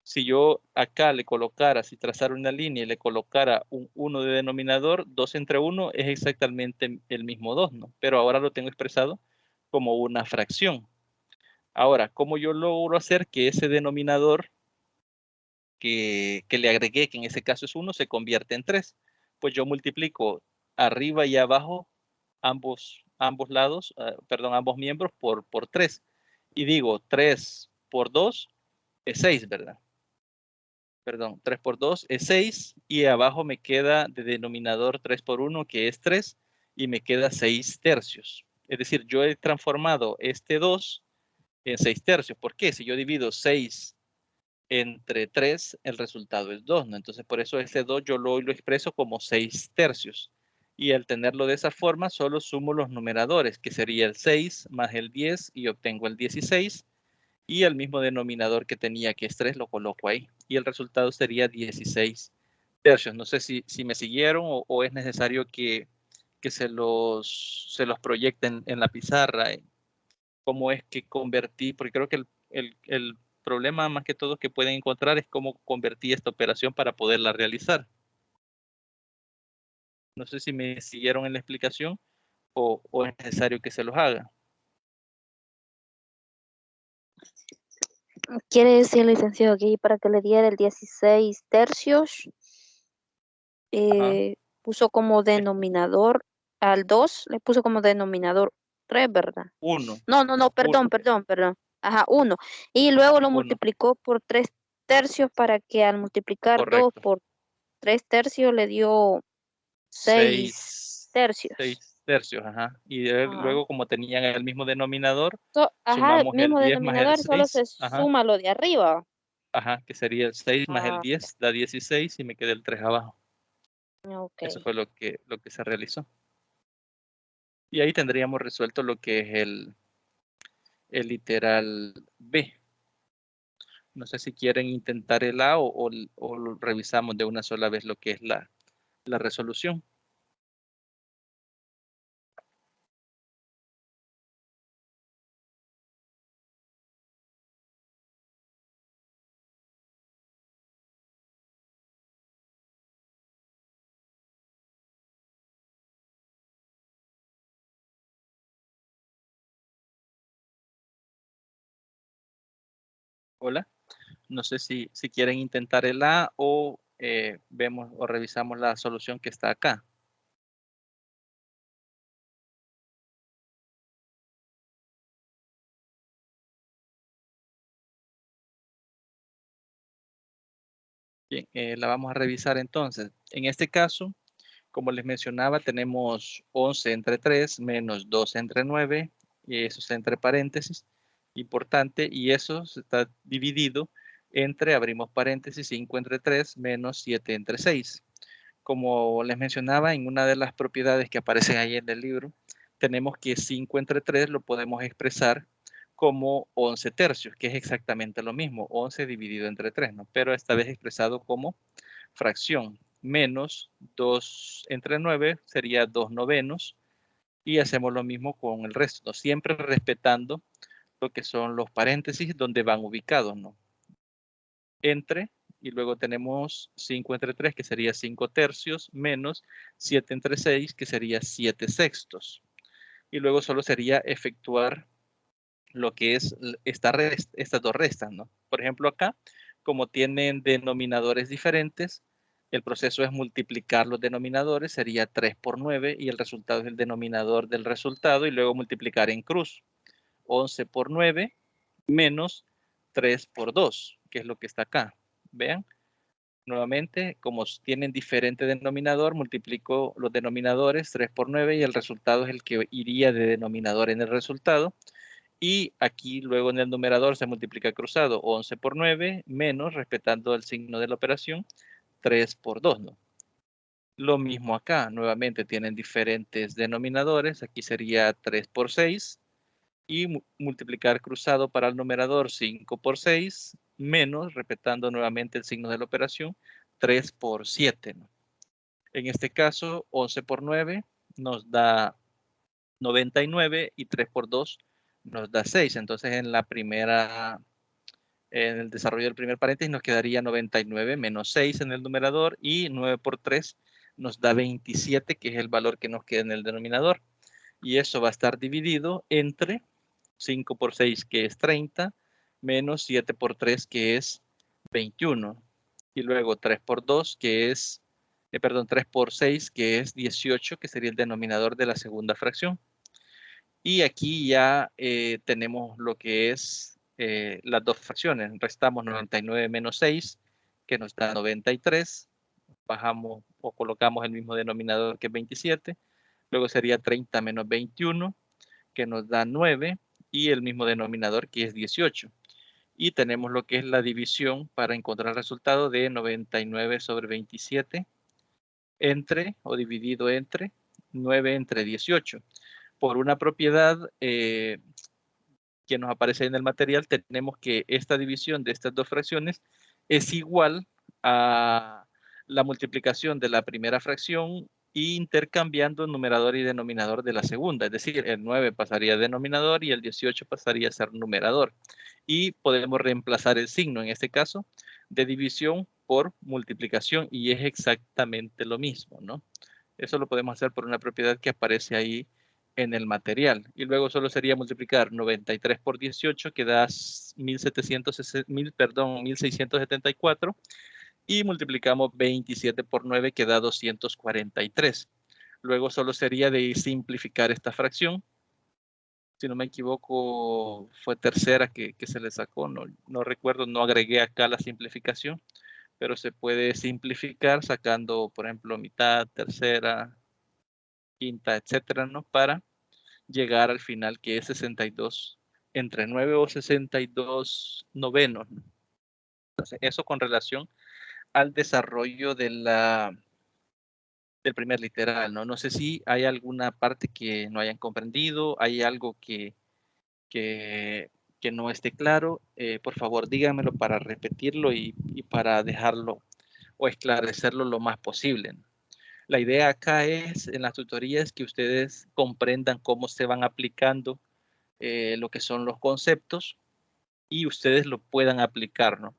Si yo acá le colocara, si trazara una línea y le colocara un 1 de denominador, 2 entre 1 es exactamente el mismo 2, ¿no? Pero ahora lo tengo expresado como una fracción. Ahora, ¿cómo yo logro hacer que ese denominador que le agregué, que en ese caso es 1, se convierte en 3? Pues yo multiplico arriba y abajo ambos lados, ambos miembros por 3. Y digo, 3 por 2 es 6, ¿verdad? Perdón, 3 por 2 es 6 y abajo me queda de denominador 3 por 1, que es 3, y me queda 6/3. Es decir, yo he transformado este 2 en 6/3. ¿Por qué? Si yo divido 6 entre 3, el resultado es 2, ¿no? Entonces, por eso este 2 yo lo expreso como 6/3. Y al tenerlo de esa forma, solo sumo los numeradores, que sería el 6 más el 10, y obtengo el 16. Y el mismo denominador que tenía, que es 3, lo coloco ahí. Y el resultado sería 16/3. No sé si me siguieron o es necesario que se los proyecten en la pizarra. Cómo es que convertí, porque creo que el problema más que todo que pueden encontrar es cómo convertí esta operación para poderla realizar. No sé si me siguieron en la explicación o es necesario que se los haga. Quiere decir, licenciado, que para que le diera el 16/3, Ajá. puso como denominador al 2, le puso como denominador 3, ¿verdad? 1, No, perdón. Ajá, 1. Y luego lo 1, multiplicó por 3/3 para que al multiplicar 2 correcto. por 3/3 le dio 6 6/3. 6/3, ajá. Y Ajá. luego, como tenían el mismo denominador, Ajá, sumamos el mismo 10 más el denominador, solo 6, se ajá, suma lo de arriba. ajá, que sería el 6 más el Ah, 10, da 16 y me queda el 3 abajo. ok. Eso fue lo que se realizó. Y ahí tendríamos resuelto lo que es el literal B. No sé si quieren intentar el A o lo revisamos de una sola vez lo que es la resolución. Hola. No sé si quieren intentar el A o vemos o revisamos la solución que está acá. Bien, la vamos a revisar entonces. En este caso, como les mencionaba, tenemos 11 entre 3 menos 2 entre 9, y eso está entre paréntesis, importante, y eso está dividido entre, abrimos paréntesis, 5 entre 3 menos 7 entre 6. Como les mencionaba, en una de las propiedades que aparecen ahí en el libro, tenemos que 5 entre 3 lo podemos expresar como 11 tercios, que es exactamente lo mismo, 11 dividido entre 3, ¿no? Pero esta vez expresado como fracción, menos 2 entre 9 sería 2 novenos, y hacemos lo mismo con el resto, ¿no? Siempre respetando lo que son los paréntesis donde van ubicados, ¿no? Entre, y luego tenemos 5 entre 3, que sería 5 tercios, menos 7 entre 6, que sería 7 sextos. Y luego solo sería efectuar lo que es estas dos restas, ¿no? Por ejemplo, acá, como tienen denominadores diferentes, el proceso es multiplicar los denominadores, sería 3 por 9, y el resultado es el denominador del resultado, y luego multiplicar en cruz. 11 por 9 menos 3 por 2, que es lo que está acá. Vean, nuevamente, como tienen diferente denominador, multiplico los denominadores 3 por 9 y el resultado es el que iría de denominador en el resultado. Y aquí luego en el numerador se multiplica cruzado 11 por 9 menos, respetando el signo de la operación, 3 por 2, ¿no? Lo mismo acá, nuevamente tienen diferentes denominadores, aquí sería 3 por 6 y multiplicar cruzado para el numerador 5 por 6 menos, respetando nuevamente el signo de la operación, 3 por 7, ¿no? En este caso, 11 por 9 nos da 99 y 3 por 2 nos da 6. Entonces, en el desarrollo del primer paréntesis nos quedaría 99 menos 6 en el numerador y 9 por 3 nos da 27, que es el valor que nos queda en el denominador. Y eso va a estar dividido entre 5 por 6, que es 30, menos 7 por 3, que es 21. Y luego 3 por 2, que es, 3 por 6, que es 18, que sería el denominador de la segunda fracción. Y aquí ya tenemos lo que es las dos fracciones. Restamos 99 menos 6, que nos da 93. Bajamos o colocamos el mismo denominador, que es 27. Luego sería 30 menos 21, que nos da 9, y el mismo denominador, que es 18. Y tenemos lo que es la división para encontrar el resultado de 99 sobre 27 entre, o dividido entre, 9 entre 18. Por una propiedad que nos aparece en el material, tenemos que esta división de estas dos fracciones es igual a la multiplicación de la primera fracción intercambiando numerador y denominador de la segunda. Es decir, el 9 pasaría a denominador y el 18 pasaría a ser numerador. Y podemos reemplazar el signo, en este caso, de división por multiplicación, y es exactamente lo mismo, ¿no? Eso lo podemos hacer por una propiedad que aparece ahí en el material. Y luego solo sería multiplicar 93 por 18, que da 1674. Y multiplicamos 27 por 9, que da 243. Luego solo sería de simplificar esta fracción. Si no me equivoco, fue tercera que se le sacó. No recuerdo, no agregué acá la simplificación. Pero se puede simplificar sacando, por ejemplo, mitad, tercera, quinta, etcétera, ¿no? Para llegar al final, que es 62 entre 9 o 62 novenos. Entonces, eso con relación al desarrollo del primer literal, ¿no? No sé si hay alguna parte que no hayan comprendido, hay algo que no esté claro. Por favor, díganmelo para repetirlo y para dejarlo o esclarecerlo lo más posible, ¿no? La idea acá es, en las tutorías, que ustedes comprendan cómo se van aplicando lo que son los conceptos y ustedes lo puedan aplicar, ¿no?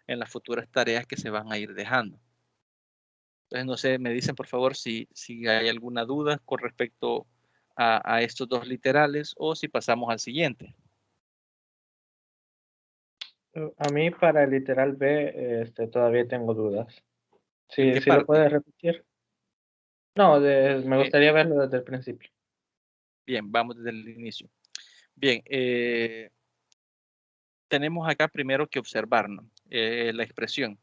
En las futuras tareas que se van a ir dejando. Entonces, no sé, me dicen por favor si hay alguna duda con respecto a estos dos literales o si pasamos al siguiente. A mí para el literal B todavía tengo dudas. ¿En qué Sí lo parte? puedes repetir. No, me Eh, gustaría verlo desde el principio. Bien, vamos desde el inicio. Bien, tenemos acá primero que observar, ¿no? La expresión.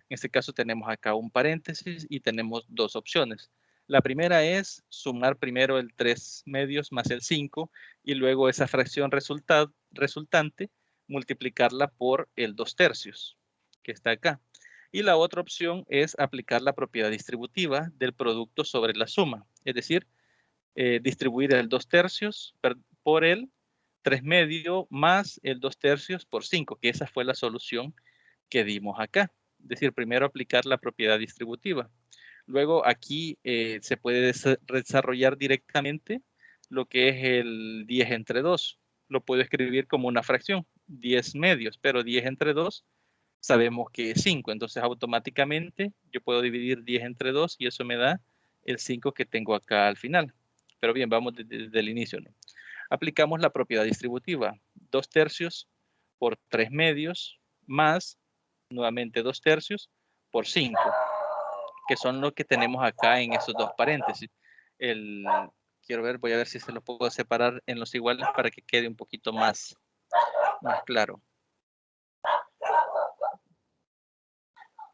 En este caso tenemos acá un paréntesis y tenemos dos opciones. La primera es sumar primero el 3 medios más el 5 y luego esa fracción resultante multiplicarla por el 2 tercios, que está acá. Y la otra opción es aplicar la propiedad distributiva del producto sobre la suma, es decir, distribuir el 2 tercios por el 3 medio más el 2 tercios por 5, que esa fue la solución que dimos acá. Es decir, primero aplicar la propiedad distributiva. Luego aquí se puede desarrollar directamente lo que es el 10 entre 2. Lo puedo escribir como una fracción, 10 medios, pero 10 entre 2 sabemos que es 5. Entonces automáticamente yo puedo dividir 10 entre 2 y eso me da el 5 que tengo acá al final. Pero bien, vamos desde el inicio, ¿no? Aplicamos la propiedad distributiva. 2 tercios por 3 medios más, nuevamente 2 tercios por 5, que son lo que tenemos acá en esos dos paréntesis. Quiero ver, voy a ver si se lo puedo separar en los iguales para que quede un poquito más claro.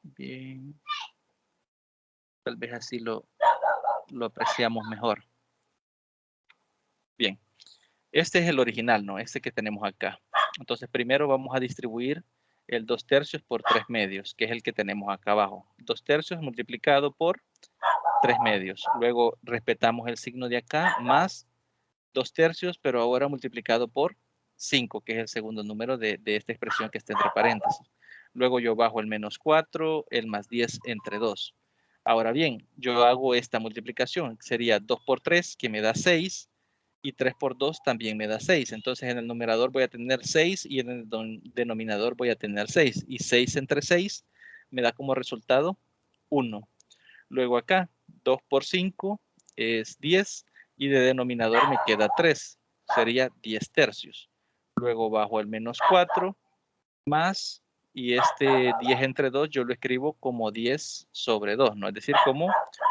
Bien. Tal vez así lo apreciamos mejor. Bien. Este es el original, ¿no? Este que tenemos acá. Entonces, primero vamos a distribuir el 2 tercios por 3 medios, que es el que tenemos acá abajo. 2 tercios multiplicado por 3 medios. Luego respetamos el signo de acá, más 2 tercios, pero ahora multiplicado por 5, que es el segundo número de esta expresión que está entre paréntesis. Luego yo bajo el menos 4, el más 10 entre 2. Ahora bien, yo hago esta multiplicación. Sería 2 por 3, que me da 6, y 3 por 2 también me da 6. Entonces en el numerador voy a tener 6 y en el denominador voy a tener 6. Y 6 entre 6 me da como resultado 1. Luego acá, 2 por 5 es 10 y de denominador me queda 3. Sería 10 tercios. Luego bajo el menos 4 más, y este 10 entre 2 yo lo escribo como 10 sobre 2, ¿no? Es decir,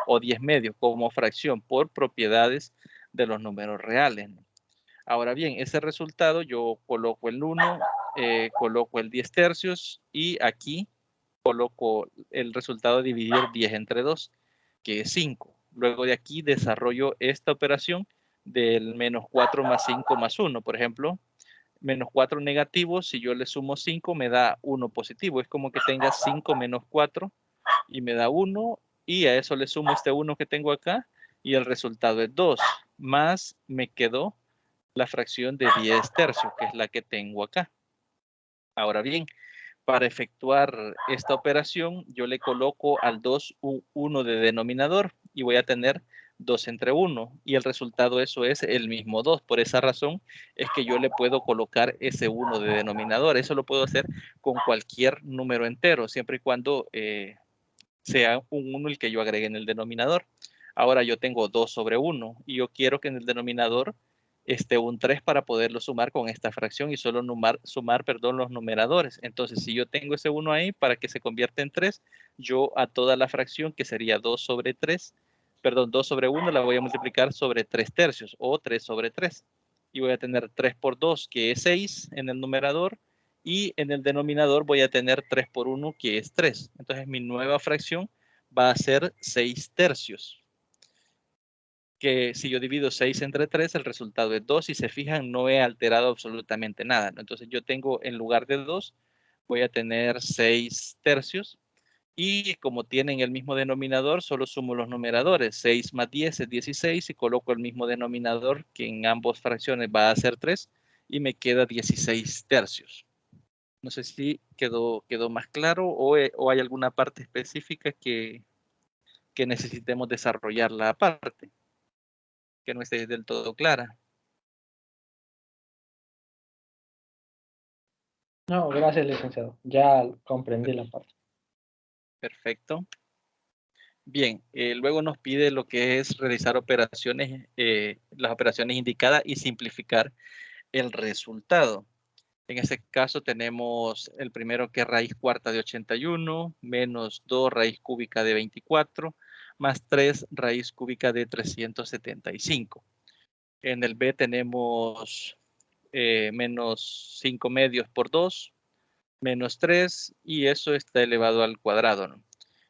o 10 medios, como fracción por propiedades de los números reales, ¿no? Ahora bien, ese resultado yo coloco el 1, coloco el 10 tercios y aquí coloco el resultado de dividir 10 entre 2, que es 5. Luego de aquí desarrollo esta operación del menos 4 más 5 más 1. Por ejemplo, menos 4 negativo, si yo le sumo 5 me da 1 positivo. Es como que tenga 5 menos 4 y me da 1, y a eso le sumo este 1 que tengo acá y el resultado es 2, más me quedó la fracción de 10 tercios, que es la que tengo acá. Ahora bien, para efectuar esta operación, yo le coloco al 2 1 de denominador y voy a tener 2 entre 1 y el resultado eso es el mismo 2. Por esa razón es que yo le puedo colocar ese 1 de denominador. Eso lo puedo hacer con cualquier número entero, siempre y cuando sea un 1 el que yo agregue en el denominador. Ahora yo tengo 2 sobre 1 y yo quiero que en el denominador esté un 3 para poderlo sumar con esta fracción y solo sumar los numeradores. Entonces, si yo tengo ese 1 ahí, para que se convierta en 3, yo a toda la fracción, que sería 2 sobre 3, 2 sobre 1, la voy a multiplicar sobre 3 tercios o 3 sobre 3. Y voy a tener 3 por 2, que es 6 en el numerador, y en el denominador voy a tener 3 por 1, que es 3. Entonces mi nueva fracción va a ser 6 tercios. Que si yo divido 6 entre 3, el resultado es 2. Si se fijan, no he alterado absolutamente nada, ¿no? Entonces yo tengo, en lugar de 2, voy a tener 6 tercios. Y como tienen el mismo denominador, solo sumo los numeradores. 6 más 10 es 16 y coloco el mismo denominador, que en ambas fracciones va a ser 3, y me queda 16 tercios. No sé si quedó más claro o hay alguna parte específica que necesitemos desarrollarla aparte, que no esté del todo clara. No, gracias, licenciado. Ya comprendí la parte. Perfecto. Bien, luego nos pide lo que es realizar operaciones, las operaciones indicadas y simplificar el resultado. En ese caso tenemos el primero que es raíz cuarta de 81, menos 2 raíz cúbica de 24, más 3 raíz cúbica de 375. En el B tenemos menos 5 medios por 2, menos 3, y eso está elevado al cuadrado, ¿no?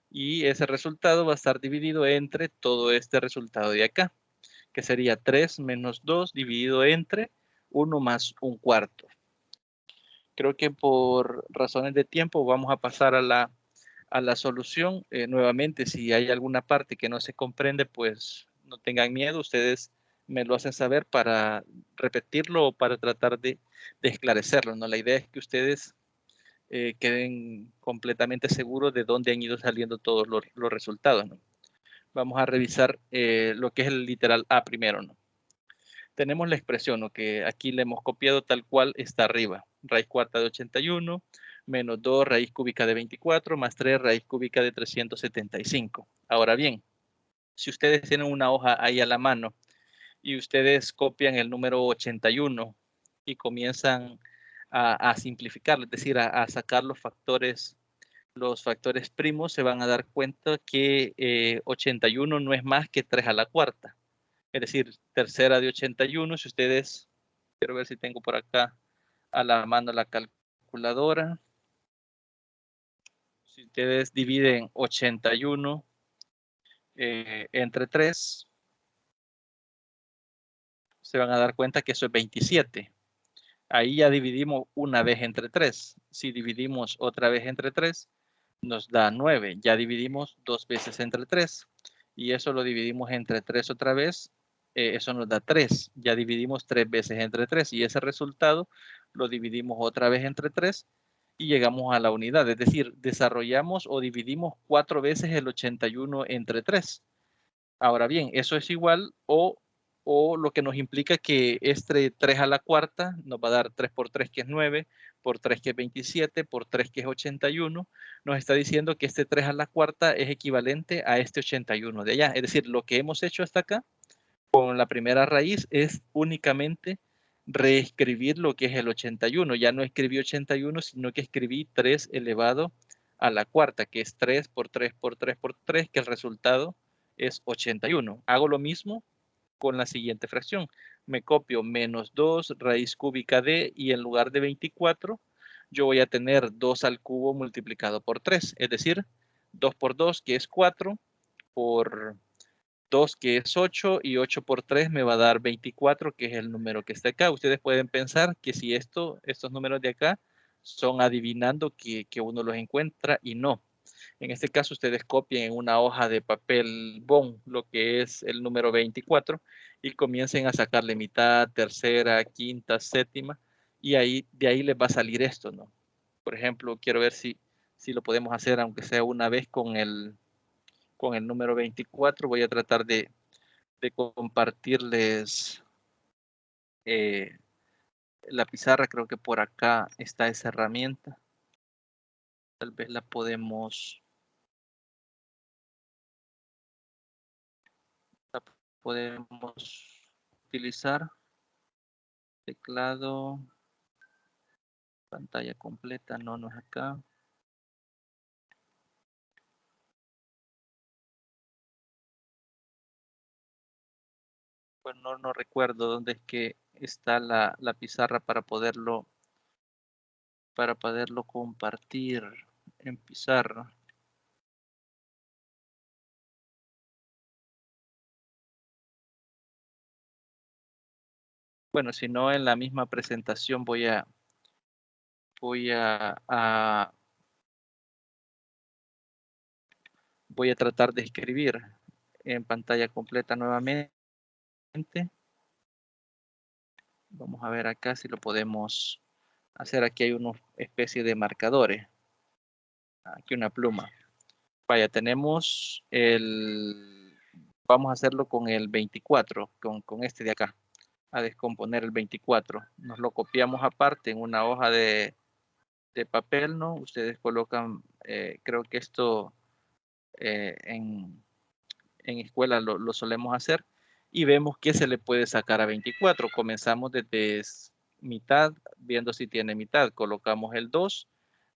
Y ese resultado va a estar dividido entre todo este resultado de acá, que sería 3 menos 2 dividido entre 1 más 1/4. Creo que por razones de tiempo vamos a pasar a la solución. Nuevamente, si hay alguna parte que no se comprende, pues no tengan miedo, ustedes me lo hacen saber para repetirlo o para tratar de esclarecerlo, ¿no? La idea es que ustedes queden completamente seguros de dónde han ido saliendo todos los resultados, ¿no? Vamos a revisar lo que es el literal A primero, ¿no? Tenemos la expresión, ¿no?, que aquí le hemos copiado tal cual está arriba. Raíz cuarta de 81, menos 2 raíz cúbica de 24, más 3 raíz cúbica de 375. Ahora bien, si ustedes tienen una hoja ahí a la mano y ustedes copian el número 81 y comienzan a simplificarlo, es decir, a sacar los factores primos, se van a dar cuenta que 81 no es más que 3 a la cuarta. Es decir, tercera de 81, si ustedes, quiero ver si tengo por acá a la mano la calculadora. Si ustedes dividen 81 entre 3, se van a dar cuenta que eso es 27. Ahí ya dividimos una vez entre 3. Si dividimos otra vez entre 3, nos da 9. Ya dividimos 2 veces entre 3. Y eso lo dividimos entre 3 otra vez. Eso nos da 3. Ya dividimos 3 veces entre 3. Y ese resultado lo dividimos otra vez entre 3. Y llegamos a la unidad. Es decir, desarrollamos o dividimos 4 veces el 81 entre 3. Ahora bien, eso es igual o lo que nos implica que este 3 a la cuarta nos va a dar 3 por 3 que es 9, por 3 que es 27, por 3 que es 81. Nos está diciendo que este 3 a la cuarta es equivalente a este 81 de allá. Es decir, lo que hemos hecho hasta acá con la primera raíz es únicamente reescribir lo que es el 81. Ya no escribí 81, sino que escribí 3 elevado a la cuarta, que es 3 por 3 por 3 por 3, que el resultado es 81. Hago lo mismo con la siguiente fracción. Me copio menos 2 raíz cúbica de, y en lugar de 24, yo voy a tener 2 al cubo multiplicado por 3, es decir, 2 por 2, que es 4, por 2, que es 8, y 8 por 3 me va a dar 24, que es el número que está acá. Ustedes pueden pensar que si estos números de acá son adivinando que uno los encuentra, y no. En este caso, ustedes copien en una hoja de papel bond lo que es el número 24 y comiencen a sacarle mitad, tercera, quinta, séptima, y de ahí les va a salir esto, ¿no? Por ejemplo, quiero ver si lo podemos hacer, aunque sea una vez con el número 24. Voy a tratar de compartirles la pizarra. Creo que por acá está esa herramienta. Tal vez la podemos utilizar. Teclado, pantalla completa, no es acá. Pues no recuerdo dónde es que está la pizarra para poderlo compartir en pizarra. Bueno, si no, en la misma presentación voy a tratar de escribir en pantalla completa nuevamente. Vamos a ver acá si lo podemos hacer. Aquí hay una especie de marcadores. Aquí una pluma. Vaya, tenemos vamos a hacerlo con el 24, con este de acá, a descomponer el 24. Nos lo copiamos aparte en una hoja de papel, ¿no? Ustedes colocan, creo que esto en escuela lo solemos hacer, y vemos que se le puede sacar a 24. Comenzamos desde mitad, viendo si tiene mitad, colocamos el 2,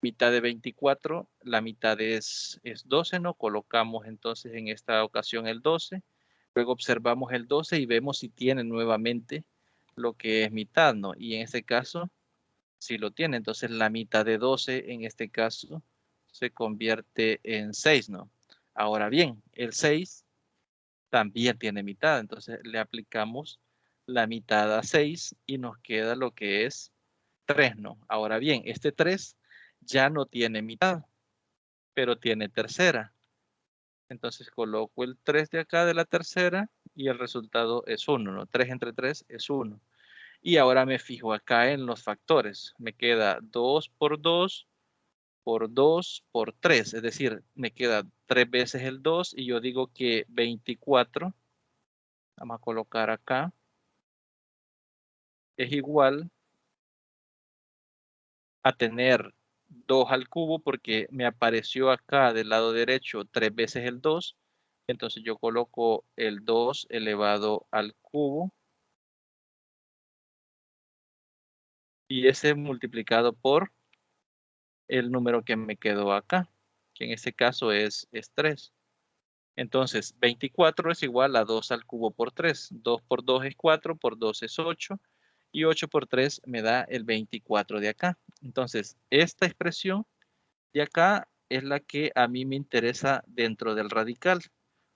mitad de 24, la mitad es 12, ¿no? Colocamos entonces en esta ocasión el 12, luego observamos el 12 y vemos si tiene nuevamente lo que es mitad, ¿no? Y en este caso, si lo tiene, entonces la mitad de 12 en este caso se convierte en 6, ¿no? Ahora bien, el 6 también tiene mitad, entonces le aplicamos la mitad a 6 y nos queda lo que es 3, ¿no? Ahora bien, este 3 ya no tiene mitad, pero tiene tercera. Entonces coloco el 3 de acá de la tercera y el resultado es 1, ¿no? 3 entre 3 es 1. Y ahora me fijo acá en los factores. Me queda 2 por 2 por 2 por 3. Es decir, me queda 3 veces el 2 y yo digo que 24, vamos a colocar acá, es igual a tener 2 al cubo porque me apareció acá del lado derecho 3 veces el 2. Entonces yo coloco el 2 elevado al cubo y ese multiplicado por el número que me quedó acá, que en este caso es 3. Entonces 24 es igual a 2 al cubo por 3. 2 por 2 es 4, por 2 es 8 y 8 por 3 me da el 24 de acá. Entonces esta expresión de acá es la que a mí me interesa dentro del radical.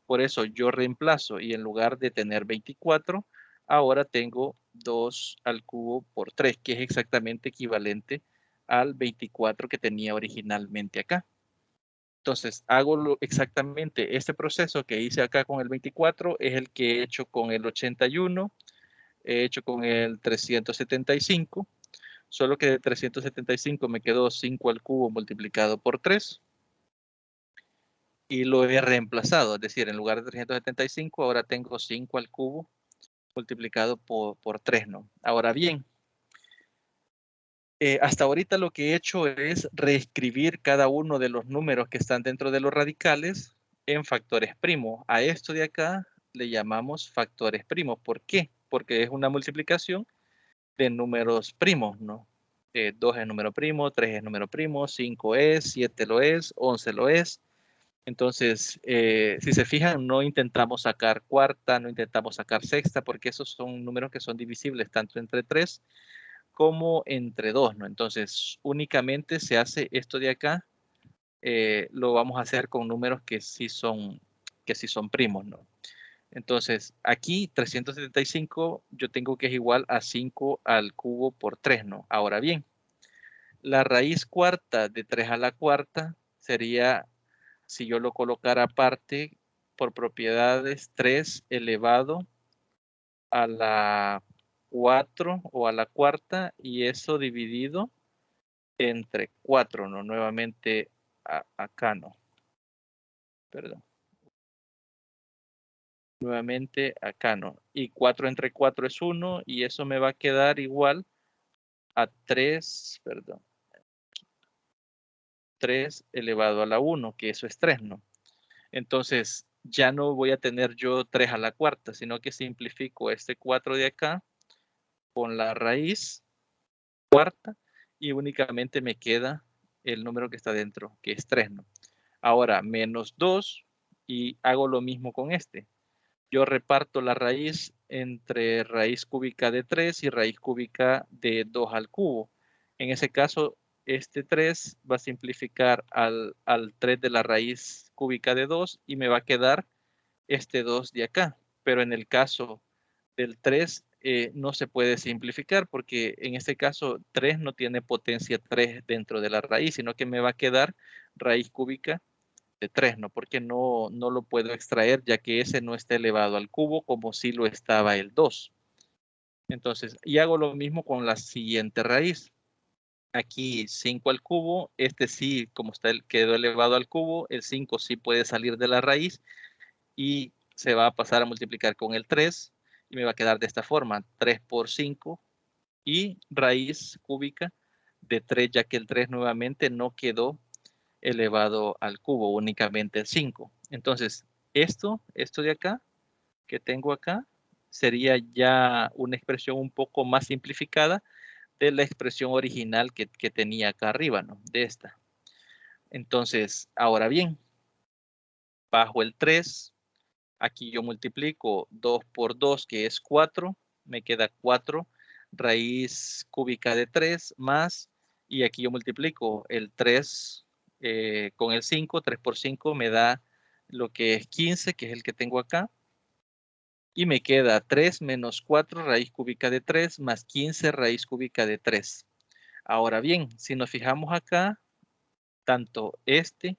Por eso yo reemplazo y en lugar de tener 24, ahora tengo 2 al cubo por 3, que es exactamente equivalente al 24 que tenía originalmente acá. Entonces hago exactamente este proceso que hice acá con el 24, es el que he hecho con el 81, he hecho con el 375, solo que de 375 me quedó 5 al cubo multiplicado por 3 y lo he reemplazado, es decir, en lugar de 375 ahora tengo 5 al cubo multiplicado por 3, ¿no? Ahora bien, hasta ahorita lo que he hecho es reescribir cada uno de los números que están dentro de los radicales en factores primos. A esto de acá le llamamos factores primos. ¿Por qué? Porque es una multiplicación de números primos, ¿no? 2 es número primo, 3 es número primo, 5 es, 7 lo es, 11 lo es. Entonces, si se fijan, no intentamos sacar cuarta, no intentamos sacar sexta, porque esos son números que son divisibles tanto entre 3 como entre 2, ¿no? Entonces, únicamente se hace esto de acá, lo vamos a hacer con números que sí son primos, ¿no? Entonces, aquí 375 yo tengo que es igual a 5 al cubo por 3, ¿no? Ahora bien, la raíz cuarta de 3 a la cuarta sería, si yo lo colocara aparte, por propiedades 3 elevado a la 4 o a la cuarta y eso dividido entre 4, ¿no? Nuevamente acá, ¿no? Perdón. Nuevamente acá, ¿no? Y 4 entre 4 es 1 y eso me va a quedar igual a 3, perdón. 3 elevado a la 1, que eso es 3, ¿no? Entonces, ya no voy a tener yo 3 a la cuarta, sino que simplifico este 4 de acá con la raíz cuarta y únicamente me queda el número que está dentro, que es 3, ¿no? Ahora, menos 2 y hago lo mismo con este. Yo reparto la raíz entre raíz cúbica de 3 y raíz cúbica de 2 al cubo. En ese caso, este 3 va a simplificar al 3 de la raíz cúbica de 2 y me va a quedar este 2 de acá. Pero en el caso del 3 no se puede simplificar porque en este caso 3 no tiene potencia 3 dentro de la raíz, sino que me va a quedar raíz cúbica de 3, ¿no? Porque no lo puedo extraer ya que ese no está elevado al cubo como si lo estaba el 2. Entonces, y hago lo mismo con la siguiente raíz. Aquí 5 al cubo, este sí, como está quedó elevado al cubo, el 5 sí puede salir de la raíz y se va a pasar a multiplicar con el 3 y me va a quedar de esta forma, 3 por 5 y raíz cúbica de 3, ya que el 3 nuevamente no quedó elevado al cubo, únicamente el 5. Entonces, esto de acá, que tengo acá, sería ya una expresión un poco más simplificada de la expresión original que tenía acá arriba, ¿no? De esta. Entonces, ahora bien, bajo el 3, aquí yo multiplico 2 por 2, que es 4, me queda 4 raíz cúbica de 3 más, y aquí yo multiplico el 3 con el 5, 3 por 5 me da lo que es 15, que es el que tengo acá, y me queda 3 menos 4 raíz cúbica de 3 más 15 raíz cúbica de 3. Ahora bien, si nos fijamos acá, tanto este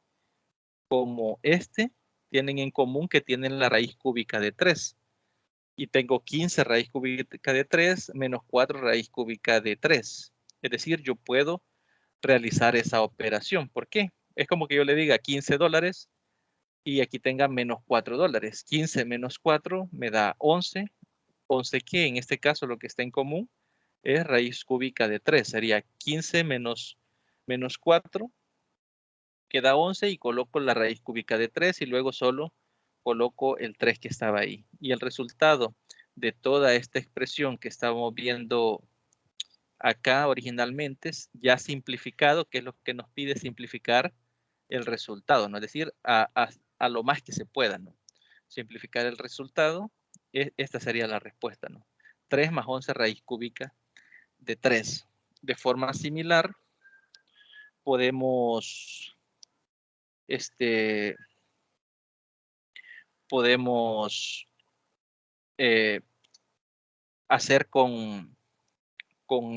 como este tienen en común que tienen la raíz cúbica de 3. Y tengo 15 raíz cúbica de 3 menos 4 raíz cúbica de 3. Es decir, yo puedo realizar esa operación. ¿Por qué? Es como que yo le diga $15 y aquí tenga menos $4. 15 menos 4 me da 11. 11 que en este caso lo que está en común es raíz cúbica de 3. Sería 15 menos 4, queda 11 y coloco la raíz cúbica de 3 y luego solo coloco el 3 que estaba ahí. Y el resultado de toda esta expresión que estamos viendo acá originalmente es ya simplificado, que es lo que nos pide simplificar el resultado, ¿no? Es decir, a lo más que se pueda, ¿no? Simplificar el resultado, esta sería la respuesta, ¿no? 3 más 11 raíz cúbica de 3. De forma similar, podemos hacer con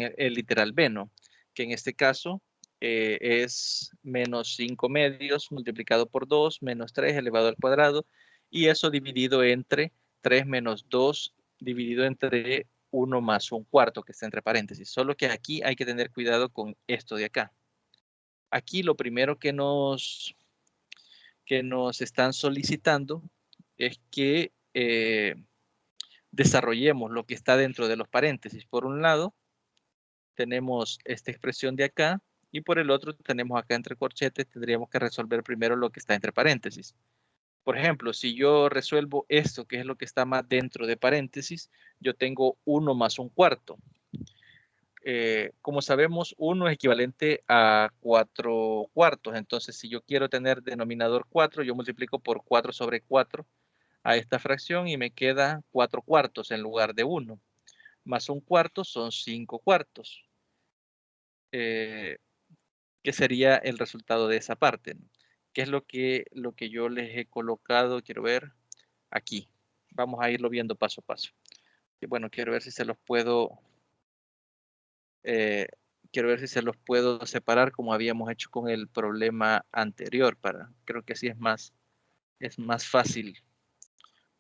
el literal b, ¿no? Que en este caso es menos 5 medios multiplicado por 2 menos 3 elevado al cuadrado, y eso dividido entre 3 menos 2 dividido entre 1 más 1/4, que está entre paréntesis. Solo que aquí hay que tener cuidado con esto de acá. Aquí lo primero que nos están solicitando es que desarrollemos lo que está dentro de los paréntesis. Por un lado, tenemos esta expresión de acá, y por el otro tenemos acá entre corchetes, tendríamos que resolver primero lo que está entre paréntesis. Por ejemplo, si yo resuelvo esto, que es lo que está más dentro de paréntesis, yo tengo 1 más 1/4. Como sabemos, 1 es equivalente a 4/4. Entonces, si yo quiero tener denominador 4, yo multiplico por 4 sobre 4 a esta fracción y me queda 4/4 en lugar de 1. Más 1/4 son 5/4. Que sería el resultado de esa parte, ¿no? ¿Qué es lo que yo les he colocado? Quiero ver aquí. Vamos a irlo viendo paso a paso. Y bueno, quiero ver si se los puedo separar como habíamos hecho con el problema anterior. Creo que así es más fácil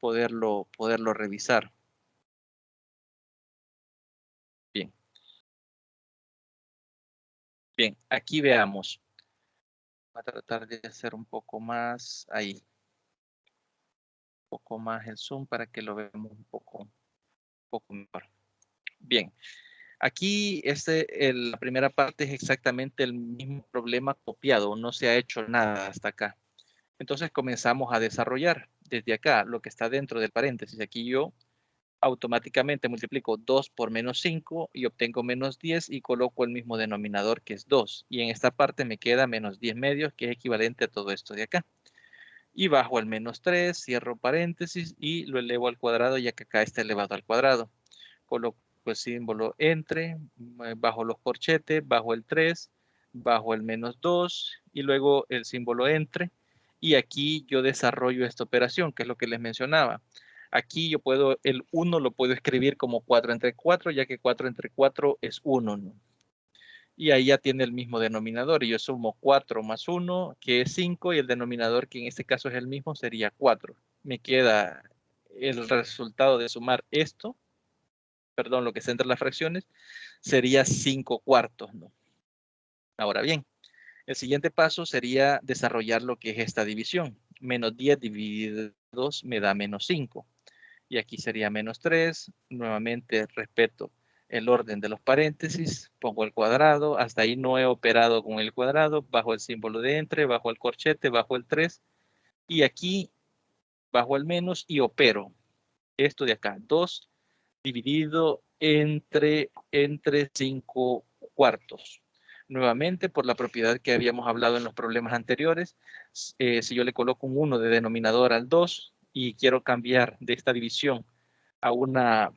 poderlo revisar. Bien. Bien, aquí veamos. Voy a tratar de hacer un poco más ahí. Un poco más el zoom para que lo veamos un poco mejor. Bien, aquí la primera parte es exactamente el mismo problema copiado, no se ha hecho nada hasta acá. Entonces comenzamos a desarrollar desde acá lo que está dentro del paréntesis. Aquí yo automáticamente multiplico 2 por menos 5 y obtengo menos 10 y coloco el mismo denominador que es 2. Y en esta parte me queda menos 10 medios, que es equivalente a todo esto de acá. Y bajo el menos 3, cierro paréntesis y lo elevo al cuadrado, ya que acá está elevado al cuadrado. Coloco el símbolo entre, bajo los corchetes, bajo el 3, bajo el menos 2 y luego el símbolo entre. Y aquí yo desarrollo esta operación, que es lo que les mencionaba. Aquí yo puedo, el 1 lo puedo escribir como 4 entre 4, ya que 4 entre 4 es 1, ¿no? Y ahí ya tiene el mismo denominador. Y yo sumo 4 más 1, que es 5, y el denominador, que en este caso es el mismo, sería 4. Me queda el resultado de sumar esto, perdón, lo que está entre las fracciones, sería 5/4, ¿no? Ahora bien, el siguiente paso sería desarrollar lo que es esta división. Menos 10 dividido 2 me da menos 5. Y aquí sería menos 3. Nuevamente respeto el orden de los paréntesis, pongo el cuadrado, hasta ahí no he operado con el cuadrado, bajo el símbolo de entre, bajo el corchete, bajo el 3, y aquí bajo el menos y opero esto de acá, 2 dividido entre 5 cuartos. Nuevamente, por la propiedad que habíamos hablado en los problemas anteriores, si yo le coloco un 1 de denominador al 2 y quiero cambiar de esta división a una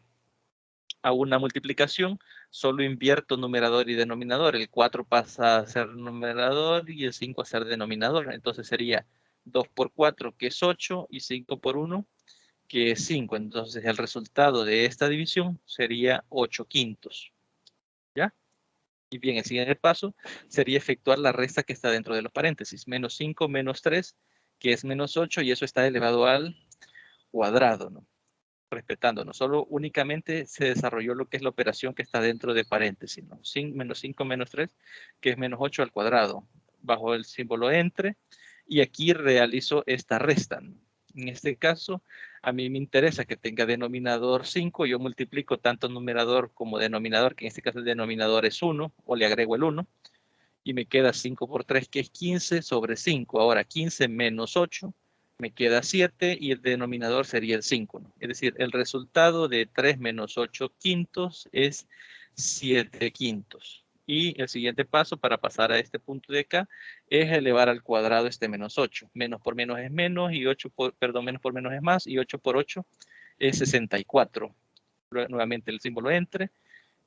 multiplicación, solo invierto numerador y denominador. El 4 pasa a ser numerador y el 5 a ser denominador. Entonces sería 2 por 4, que es 8, y 5 por 1, que es 5. Entonces el resultado de esta división sería 8 quintos. ¿Ya? Y bien, el siguiente paso sería efectuar la resta que está dentro de los paréntesis. Menos 5 menos 3, que es menos 8, y eso está elevado al cuadrado, ¿no? Respetándonos. Solo únicamente se desarrolló lo que es la operación que está dentro de paréntesis, ¿no? Menos 5 menos 3, que es menos 8 al cuadrado, bajo el símbolo entre, y aquí realizo esta resta, ¿no? En este caso, a mí me interesa que tenga denominador 5, yo multiplico tanto numerador como denominador, que en este caso el denominador es 1, o le agrego el 1, y me queda 5 por 3, que es 15 sobre 5. Ahora 15 menos 8, me queda 7, y el denominador sería el 5, ¿no? Es decir, el resultado de 3 menos 8 quintos es 7 quintos. Y el siguiente paso para pasar a este punto de acá es elevar al cuadrado este menos 8. Menos por menos es menos, y menos por menos es más, y 8 por 8 es 64. Nuevamente el símbolo entre,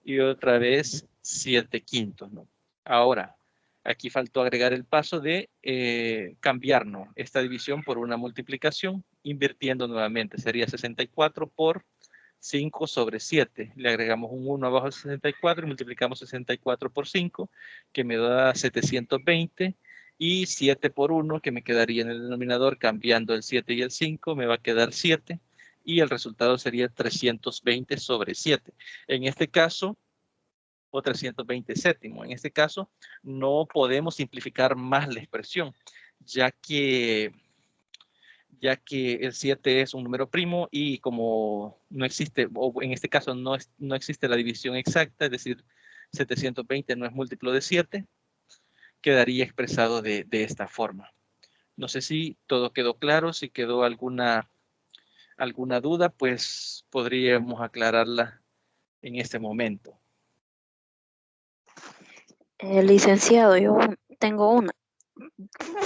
y otra vez 7 quintos, ¿no? Ahora, aquí faltó agregar el paso de cambiarnos esta división por una multiplicación, invirtiendo nuevamente. Sería 64 por 5 sobre 7. Le agregamos un 1 abajo de 64 y multiplicamos 64 por 5, que me da 720. Y 7 por 1, que me quedaría en el denominador, cambiando el 7 y el 5, me va a quedar 7. Y el resultado sería 320 sobre 7. En este caso, o 320 séptimo. En este caso, no podemos simplificar más la expresión, ya que el 7 es un número primo, y como no existe, o en este caso no existe la división exacta, es decir, 720 no es múltiplo de 7, quedaría expresado de esta forma. No sé si todo quedó claro. Si quedó alguna duda, pues podríamos aclararla en este momento. Licenciado, yo tengo una.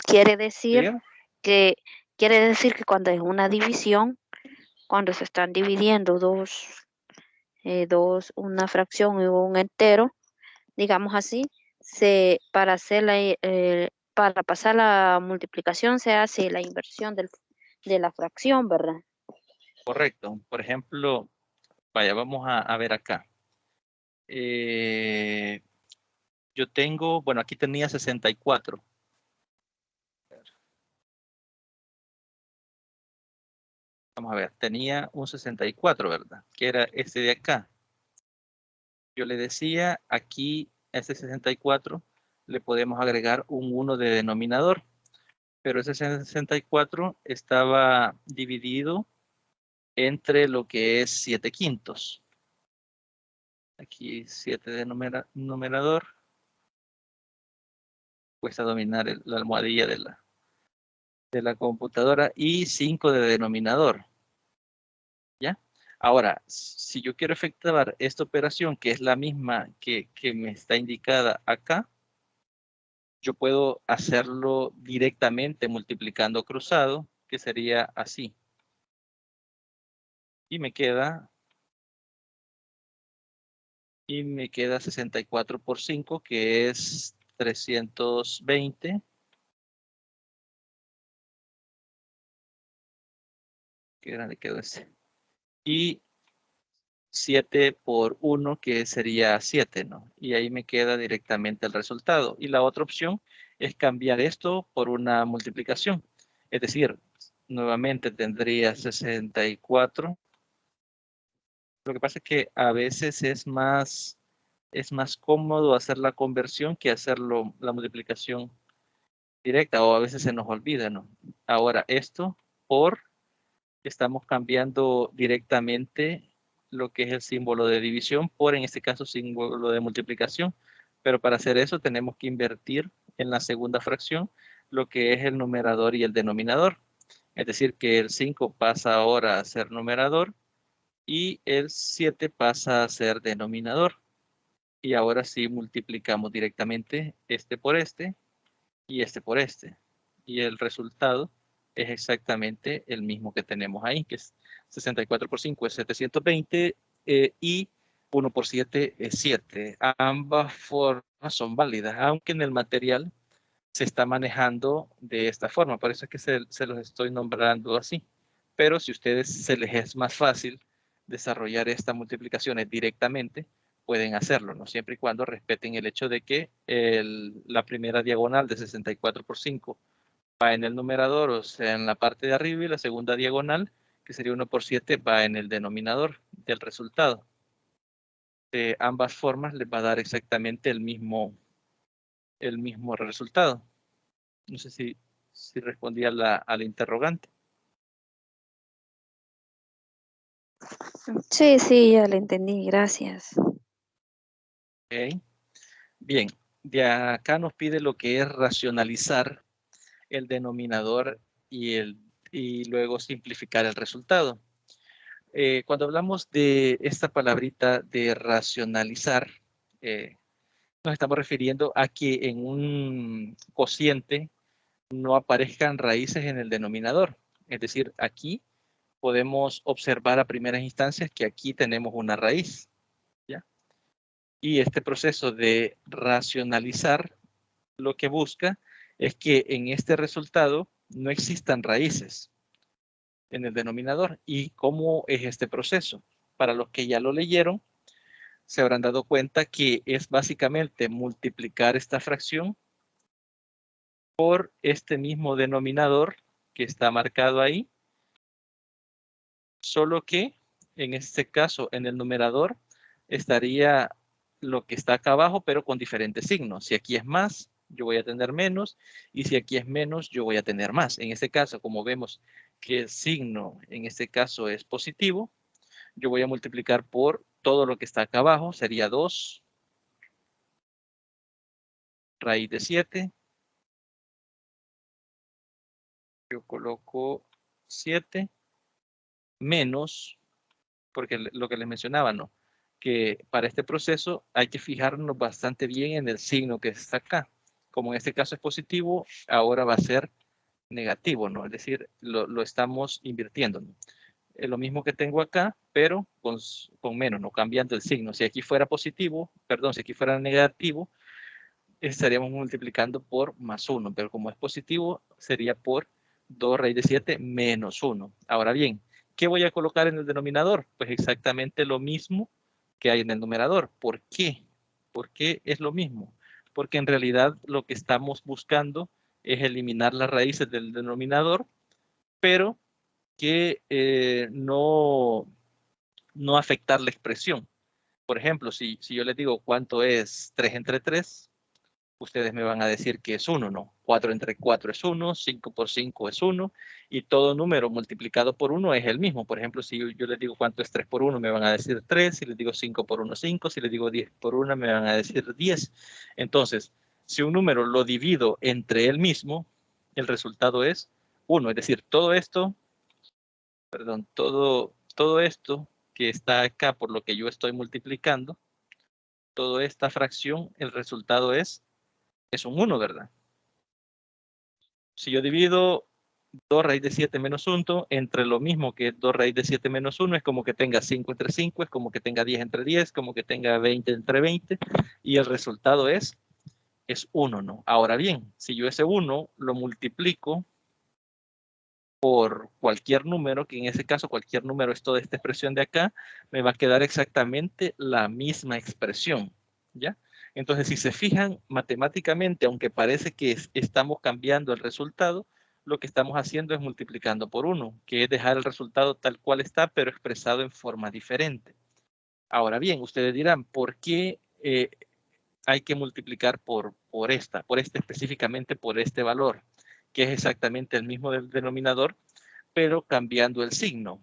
Quiere decir Dígame. que cuando es una división, cuando se están dividiendo una fracción y un entero, digamos así, para pasar la multiplicación se hace la inversión de la fracción, ¿verdad? Correcto. Por ejemplo, vaya, vamos a ver acá. Yo tengo, bueno, aquí tenía 64. Vamos a ver, tenía un 64, ¿verdad? Que era este de acá. Yo le decía, aquí a ese 64 le podemos agregar un 1 de denominador, pero ese 64 estaba dividido entre lo que es 7 quintos. Aquí 7 de numerador. Cuesta dominar la almohadilla de la computadora, y 5 de denominador. ¿Ya? Ahora, si yo quiero efectuar esta operación, que es la misma que me está indicada acá, yo puedo hacerlo directamente multiplicando cruzado, que sería así. Y me queda 64 por 5, que es 320. Qué grande quedó ese. Y 7 por 1, que sería 7, ¿no? Y ahí me queda directamente el resultado. Y la otra opción es cambiar esto por una multiplicación. Es decir, nuevamente tendría 64. Lo que pasa es que a veces es más cómodo hacer la conversión que hacerlo la multiplicación directa, o a veces se nos olvida, ¿no? Ahora, esto estamos cambiando directamente lo que es el símbolo de división por, en este caso, símbolo de multiplicación. Pero para hacer eso tenemos que invertir en la segunda fracción lo que es el numerador y el denominador. Es decir, que el 5 pasa ahora a ser numerador y el 7 pasa a ser denominador. Y ahora sí multiplicamos directamente este por este y este por este. Y el resultado es exactamente el mismo que tenemos ahí, que es 64 por 5 es 720 y 1 por 7 es 7. Ambas formas son válidas, aunque en el material se está manejando de esta forma. Por eso es que se los estoy nombrando así. Pero si a ustedes se les es más fácil desarrollar estas multiplicaciones directamente, pueden hacerlo, ¿no? Siempre y cuando respeten el hecho de que la primera diagonal de 64 por 5 va en el numerador, o sea, en la parte de arriba, y la segunda diagonal, que sería 1 por 7, va en el denominador del resultado. De ambas formas les va a dar exactamente el mismo resultado. No sé si respondí a la interrogante. Sí, sí, ya le entendí, gracias. Ok. Bien, de acá nos pide lo que es racionalizar el denominador y luego simplificar el resultado. Cuando hablamos de esta palabrita de racionalizar, nos estamos refiriendo a que en un cociente no aparezcan raíces en el denominador. Es decir, aquí podemos observar a primeras instancias que aquí tenemos una raíz, ¿ya? Y este proceso de racionalizar lo que busca es que en este resultado no existan raíces en el denominador. ¿Y cómo es este proceso? Para los que ya lo leyeron, se habrán dado cuenta que es básicamente multiplicar esta fracción por este mismo denominador que está marcado ahí, solo que en este caso en el numerador estaría lo que está acá abajo, pero con diferentes signos. Si aquí es más, yo voy a tener menos, y si aquí es menos, yo voy a tener más. En este caso, como vemos que el signo en este caso es positivo, yo voy a multiplicar por todo lo que está acá abajo, sería 2 raíz de 7. Yo coloco 7 menos, porque lo que les mencionaba, ¿no? Que para este proceso hay que fijarnos bastante bien en el signo que está acá. Como en este caso es positivo, ahora va a ser negativo, ¿no? Es decir, lo estamos invirtiendo, ¿no? Es lo mismo que tengo acá, pero con menos, ¿no? Cambiando el signo. Si aquí fuera positivo, perdón, si aquí fuera negativo, estaríamos multiplicando por más 1, pero como es positivo, sería por 2 raíz de 7 menos 1. Ahora bien, ¿qué voy a colocar en el denominador? Pues exactamente lo mismo que hay en el numerador. ¿Por qué? ¿Por qué es lo mismo? Porque en realidad lo que estamos buscando es eliminar las raíces del denominador, pero que no afectar la expresión. Por ejemplo, si yo les digo cuánto es 3 entre 3, ustedes me van a decir que es 1, ¿no? 4 entre 4 es 1, 5 por 5 es 1, y todo número multiplicado por 1 es el mismo. Por ejemplo, si yo les digo cuánto es 3 por 1, me van a decir 3, si les digo 5 por 1, 5, si les digo 10 por 1, me van a decir 10. Entonces, si un número lo divido entre él mismo, el resultado es 1, es decir, todo esto que está acá por lo que yo estoy multiplicando, toda esta fracción, el resultado es un 1, ¿verdad? Si yo divido 2 raíz de 7 menos 1 entre lo mismo que 2 raíz de 7 menos 1, es como que tenga 5 entre 5, es como que tenga 10 entre 10, como que tenga 20 entre 20, y el resultado es 1, ¿no? Ahora bien, si yo ese 1 lo multiplico por cualquier número, que en ese caso cualquier número es toda esta expresión de acá, me va a quedar exactamente la misma expresión, ¿ya? Entonces, si se fijan matemáticamente, aunque parece que estamos cambiando el resultado, lo que estamos haciendo es multiplicando por 1, que es dejar el resultado tal cual está, pero expresado en forma diferente. Ahora bien, ustedes dirán, ¿por qué hay que multiplicar por este específicamente, por este valor, que es exactamente el mismo del denominador, pero cambiando el signo?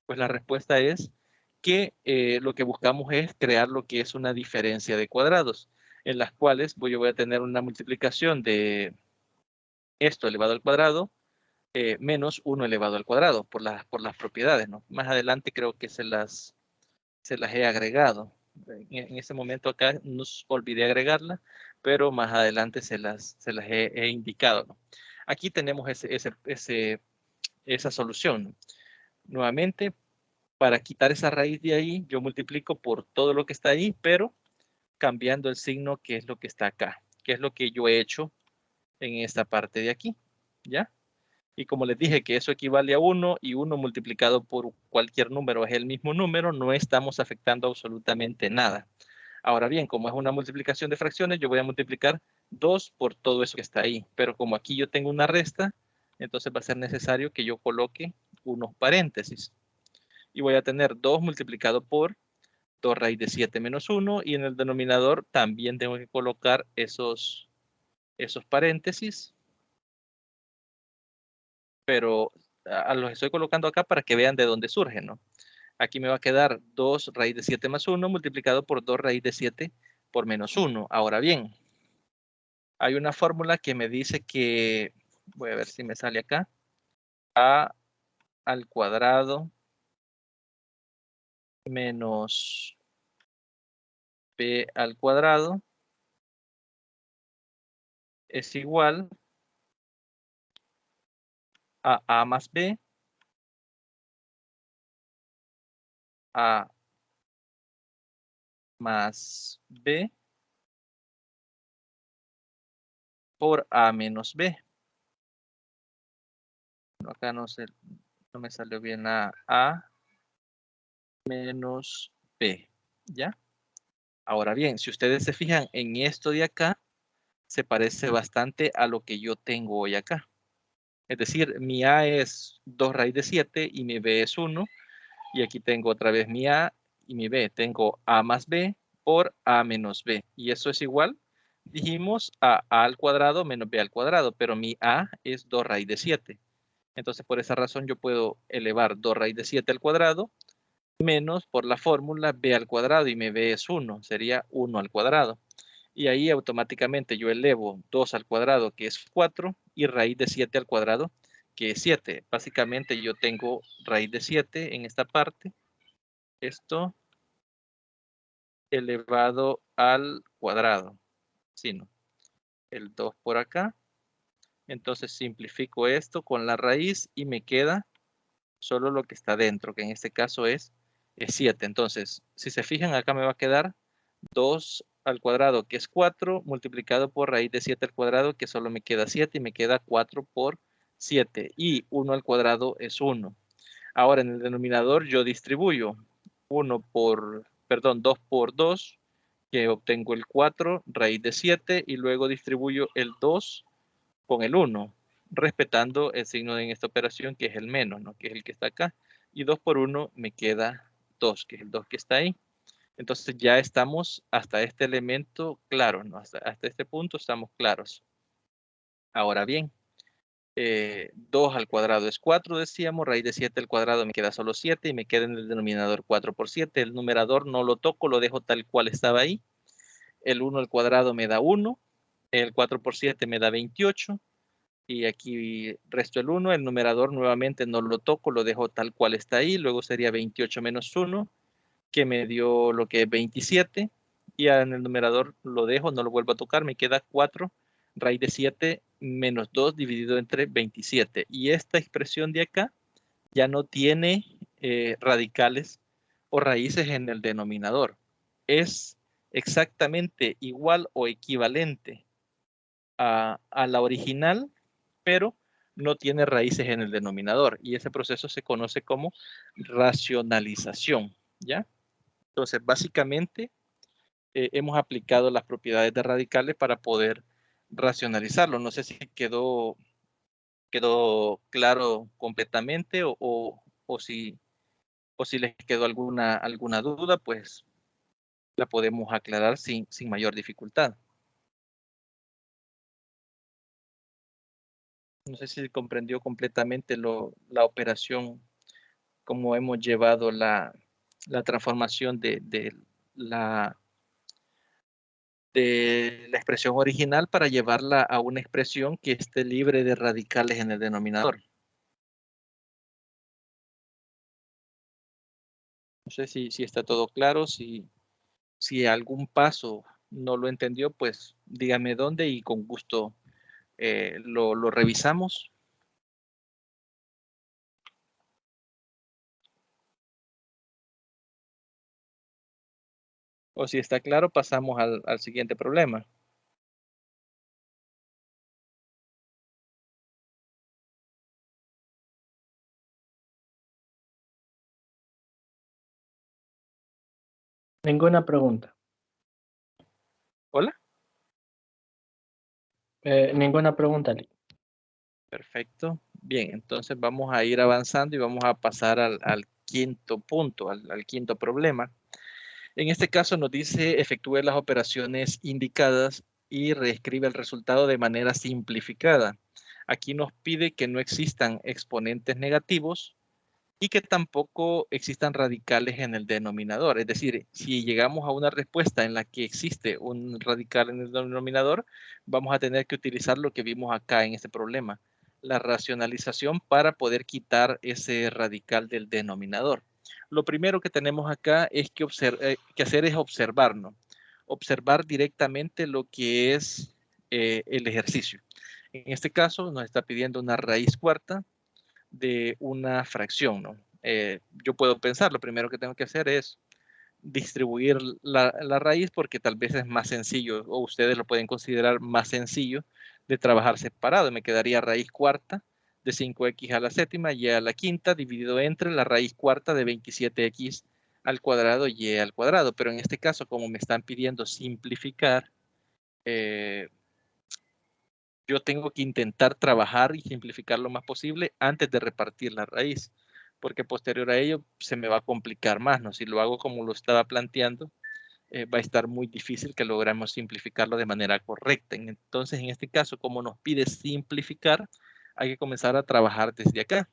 Pues la respuesta es que lo que buscamos es crear lo que es una diferencia de cuadrados, en las cuales yo voy a tener una multiplicación de esto elevado al cuadrado menos 1 elevado al cuadrado por las propiedades, ¿no? Más adelante creo que se las he agregado. En ese momento acá nos olvidé agregarla, pero más adelante se las he indicado, ¿no? Aquí tenemos esa solución, ¿no? Nuevamente, para quitar esa raíz de ahí, yo multiplico por todo lo que está ahí, pero cambiando el signo, que es lo que está acá, que es lo que yo he hecho en esta parte de aquí, ¿ya? Y como les dije que eso equivale a 1 y 1 multiplicado por cualquier número es el mismo número, no estamos afectando absolutamente nada. Ahora bien, como es una multiplicación de fracciones, yo voy a multiplicar 2 por todo eso que está ahí. Pero como aquí yo tengo una resta, entonces va a ser necesario que yo coloque unos paréntesis. Y voy a tener 2 multiplicado por 2 raíz de 7 menos 1. Y en el denominador también tengo que colocar esos paréntesis. Pero los estoy colocando acá para que vean de dónde surgen, ¿no? Aquí me va a quedar 2 raíz de 7 más 1 multiplicado por 2 raíz de 7 por menos 1. Ahora bien, hay una fórmula que me dice que, voy a ver si me sale acá, a al cuadrado menos b al cuadrado es igual a más b, a más b por a menos b. No, acá no me salió bien a menos b, ¿ya? Ahora bien, si ustedes se fijan en esto de acá, se parece bastante a lo que yo tengo hoy acá. Es decir, mi a es 2 raíz de 7 y mi b es 1. Y aquí tengo otra vez mi a y mi b. Tengo a más b por a menos b. Y eso es igual, dijimos, a al cuadrado menos b al cuadrado. Pero mi a es 2 raíz de 7. Entonces, por esa razón, yo puedo elevar 2 raíz de 7 al cuadrado menos por la fórmula b al cuadrado y mi b es 1. Sería 1 al cuadrado. Y ahí automáticamente yo elevo 2 al cuadrado, que es 4, y raíz de 7 al cuadrado, que es 7. Básicamente yo tengo raíz de 7 en esta parte. Esto elevado al cuadrado. Sí, ¿no? El 2 por acá. Entonces simplifico esto con la raíz y me queda solo lo que está dentro, que en este caso es 7. Entonces, si se fijan, acá me va a quedar 2 al cuadrado, que es 4, multiplicado por raíz de 7 al cuadrado, que solo me queda 7, y me queda 4 por 7. Y 1 al cuadrado es 1. Ahora, en el denominador yo distribuyo 2 por 2, que obtengo el 4, raíz de 7, y luego distribuyo el 2 con el 1, respetando el signo en esta operación, que es el menos, ¿no? Que es el que está acá. Y 2 por 1 me queda 2, que es el 2 que está ahí. Entonces ya estamos hasta este elemento claro, ¿no? Hasta este punto estamos claros. Ahora bien, 2 al cuadrado es 4, decíamos, raíz de 7 al cuadrado me queda solo 7 y me queda en el denominador 4 por 7. El numerador no lo toco, lo dejo tal cual estaba ahí. El 1 al cuadrado me da 1, el 4 por 7 me da 28 y aquí resto el 1. El numerador nuevamente no lo toco, lo dejo tal cual está ahí. Luego sería 28 menos 1, que me dio lo que es 27, y en el numerador lo dejo, no lo vuelvo a tocar, me queda 4 raíz de 7 menos 2 dividido entre 27. Y esta expresión de acá ya no tiene radicales o raíces en el denominador. Es exactamente igual o equivalente a la original, pero no tiene raíces en el denominador. Y ese proceso se conoce como racionalización, ¿ya? Entonces, básicamente, hemos aplicado las propiedades de radicales para poder racionalizarlo. No sé si quedó claro completamente o si les quedó alguna duda, pues la podemos aclarar sin mayor dificultad. No sé si comprendió completamente la operación, cómo hemos llevado la transformación de la expresión original para llevarla a una expresión que esté libre de radicales en el denominador. No sé si está todo claro, si algún paso no lo entendió, pues dígame dónde y con gusto lo revisamos. O si está claro, pasamos al siguiente problema. Ninguna pregunta. ¿Hola? Ninguna pregunta, Lee. Perfecto. Bien, entonces vamos a ir avanzando y vamos a pasar al quinto punto, al quinto problema. En este caso nos dice efectúe las operaciones indicadas y reescribe el resultado de manera simplificada. Aquí nos pide que no existan exponentes negativos y que tampoco existan radicales en el denominador. Es decir, si llegamos a una respuesta en la que existe un radical en el denominador, vamos a tener que utilizar lo que vimos acá en este problema, la racionalización para poder quitar ese radical del denominador. Lo primero que tenemos acá es que hacer es observarnos, observar directamente lo que es el ejercicio. En este caso nos está pidiendo una raíz cuarta de una fracción, ¿no? Yo puedo pensar, lo primero que tengo que hacer es distribuir la raíz porque tal vez es más sencillo o ustedes lo pueden considerar más sencillo de trabajar separado. Me quedaría raíz cuarta de 5x a la séptima y a la quinta dividido entre la raíz cuarta de 27x al cuadrado y al cuadrado. Pero en este caso, como me están pidiendo simplificar, yo tengo que intentar trabajar y simplificar lo más posible antes de repartir la raíz, porque posterior a ello se me va a complicar más, ¿no? Si lo hago como lo estaba planteando, va a estar muy difícil que logremos simplificarlo de manera correcta. Entonces, en este caso, como nos pide simplificar, hay que comenzar a trabajar desde acá.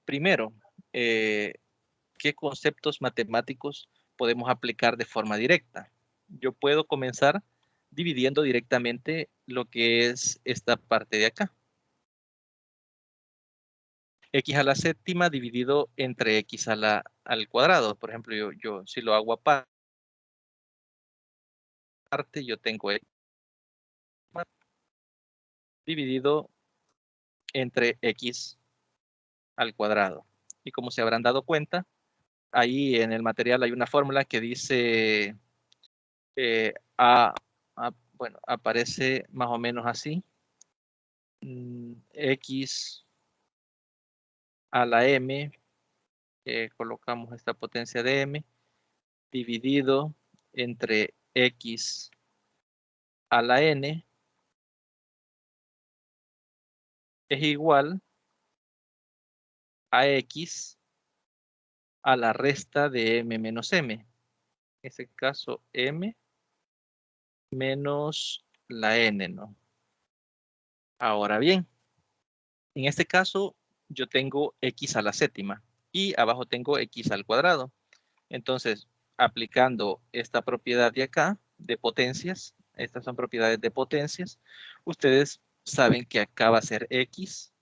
Primero, ¿qué conceptos matemáticos podemos aplicar de forma directa? Yo puedo comenzar dividiendo directamente lo que es esta parte de acá. X a la séptima dividido entre X al cuadrado. Por ejemplo, yo si lo hago aparte, yo tengo X dividido entre X al cuadrado. Y como se habrán dado cuenta, ahí en el material hay una fórmula que dice, bueno, aparece más o menos así. X a la m, colocamos esta potencia de m, dividido entre x a la n, es igual a x a la resta de m menos m. En este caso, m menos la n, ¿no? Ahora bien, en este caso, yo tengo x a la séptima y abajo tengo x al cuadrado. Entonces, aplicando esta propiedad de acá, de potencias, estas son propiedades de potencias, ustedes saben que acá va a ser x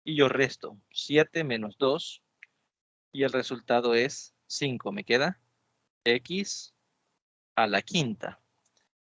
y yo resto 7 menos 2 y el resultado es 5. Me queda x a la quinta.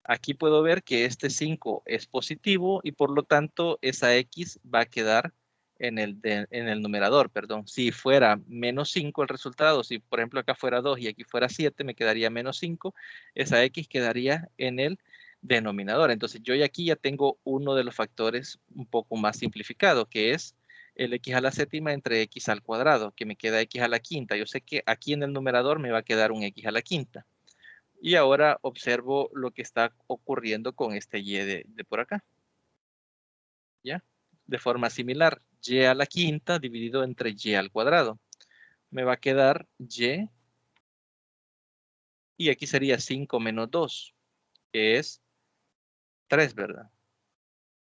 Aquí puedo ver que este 5 es positivo y por lo tanto esa x va a quedar en el numerador, perdón. Si fuera menos 5 el resultado, si por ejemplo acá fuera 2 y aquí fuera 7, me quedaría menos 5, esa x quedaría en el denominador. Entonces yo aquí ya tengo uno de los factores un poco más simplificado, que es el x a la séptima entre x al cuadrado, que me queda x a la quinta. Yo sé que aquí en el numerador me va a quedar un x a la quinta. Y ahora observo lo que está ocurriendo con este y de por acá. ¿Ya? De forma similar, y a la quinta dividido entre y al cuadrado. Me va a quedar y aquí sería 5 menos 2, que es 3, ¿verdad?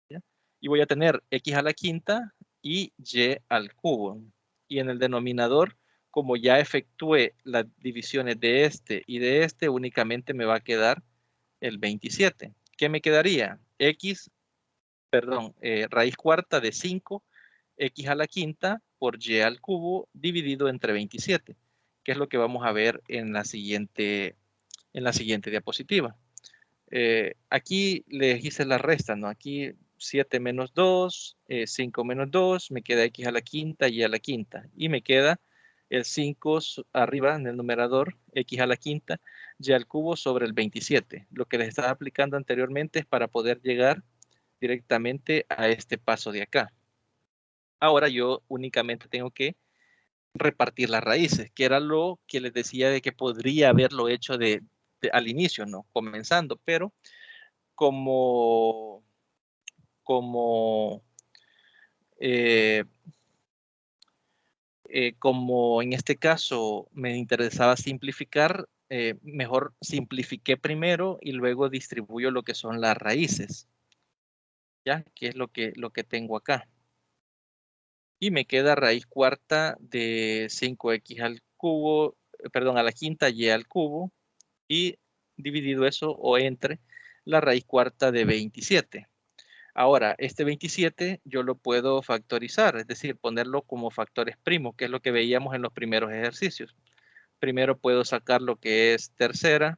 ¿Ya? Y voy a tener x a la quinta y al cubo. Y en el denominador, como ya efectué las divisiones de este y de este, únicamente me va a quedar el 27. ¿Qué me quedaría? Raíz cuarta de 5, x a la quinta por y al cubo dividido entre 27. que es lo que vamos a ver en la siguiente diapositiva. Aquí les hice la resta, ¿no? Aquí 7 menos 2, 5 menos 2, me queda x a la quinta y a la quinta. Y me queda el 5 arriba en el numerador, x a la quinta, y al cubo sobre el 27. Lo que les estaba aplicando anteriormente es para poder llegar directamente a este paso de acá. Ahora yo únicamente tengo que repartir las raíces, que era lo que les decía de que podría haberlo hecho al inicio, ¿no? Comenzando, pero como en este caso me interesaba simplificar, mejor simplifiqué primero y luego distribuyo lo que son las raíces, ¿ya? Que es lo que tengo acá. Y me queda raíz cuarta de 5x al cubo, perdón, a la quinta y al cubo, y dividido eso o entre la raíz cuarta de 27. Ahora, este 27 yo lo puedo factorizar, es decir, ponerlo como factores primos, que es lo que veíamos en los primeros ejercicios. Primero puedo sacar lo que es tercera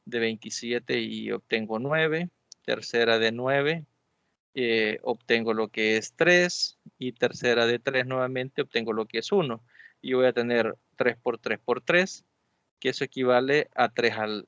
de 27 y obtengo 9, tercera de 9, obtengo lo que es 3 y tercera de 3 nuevamente obtengo lo que es 1. Y voy a tener 3 por 3 por 3, que eso equivale a 3 al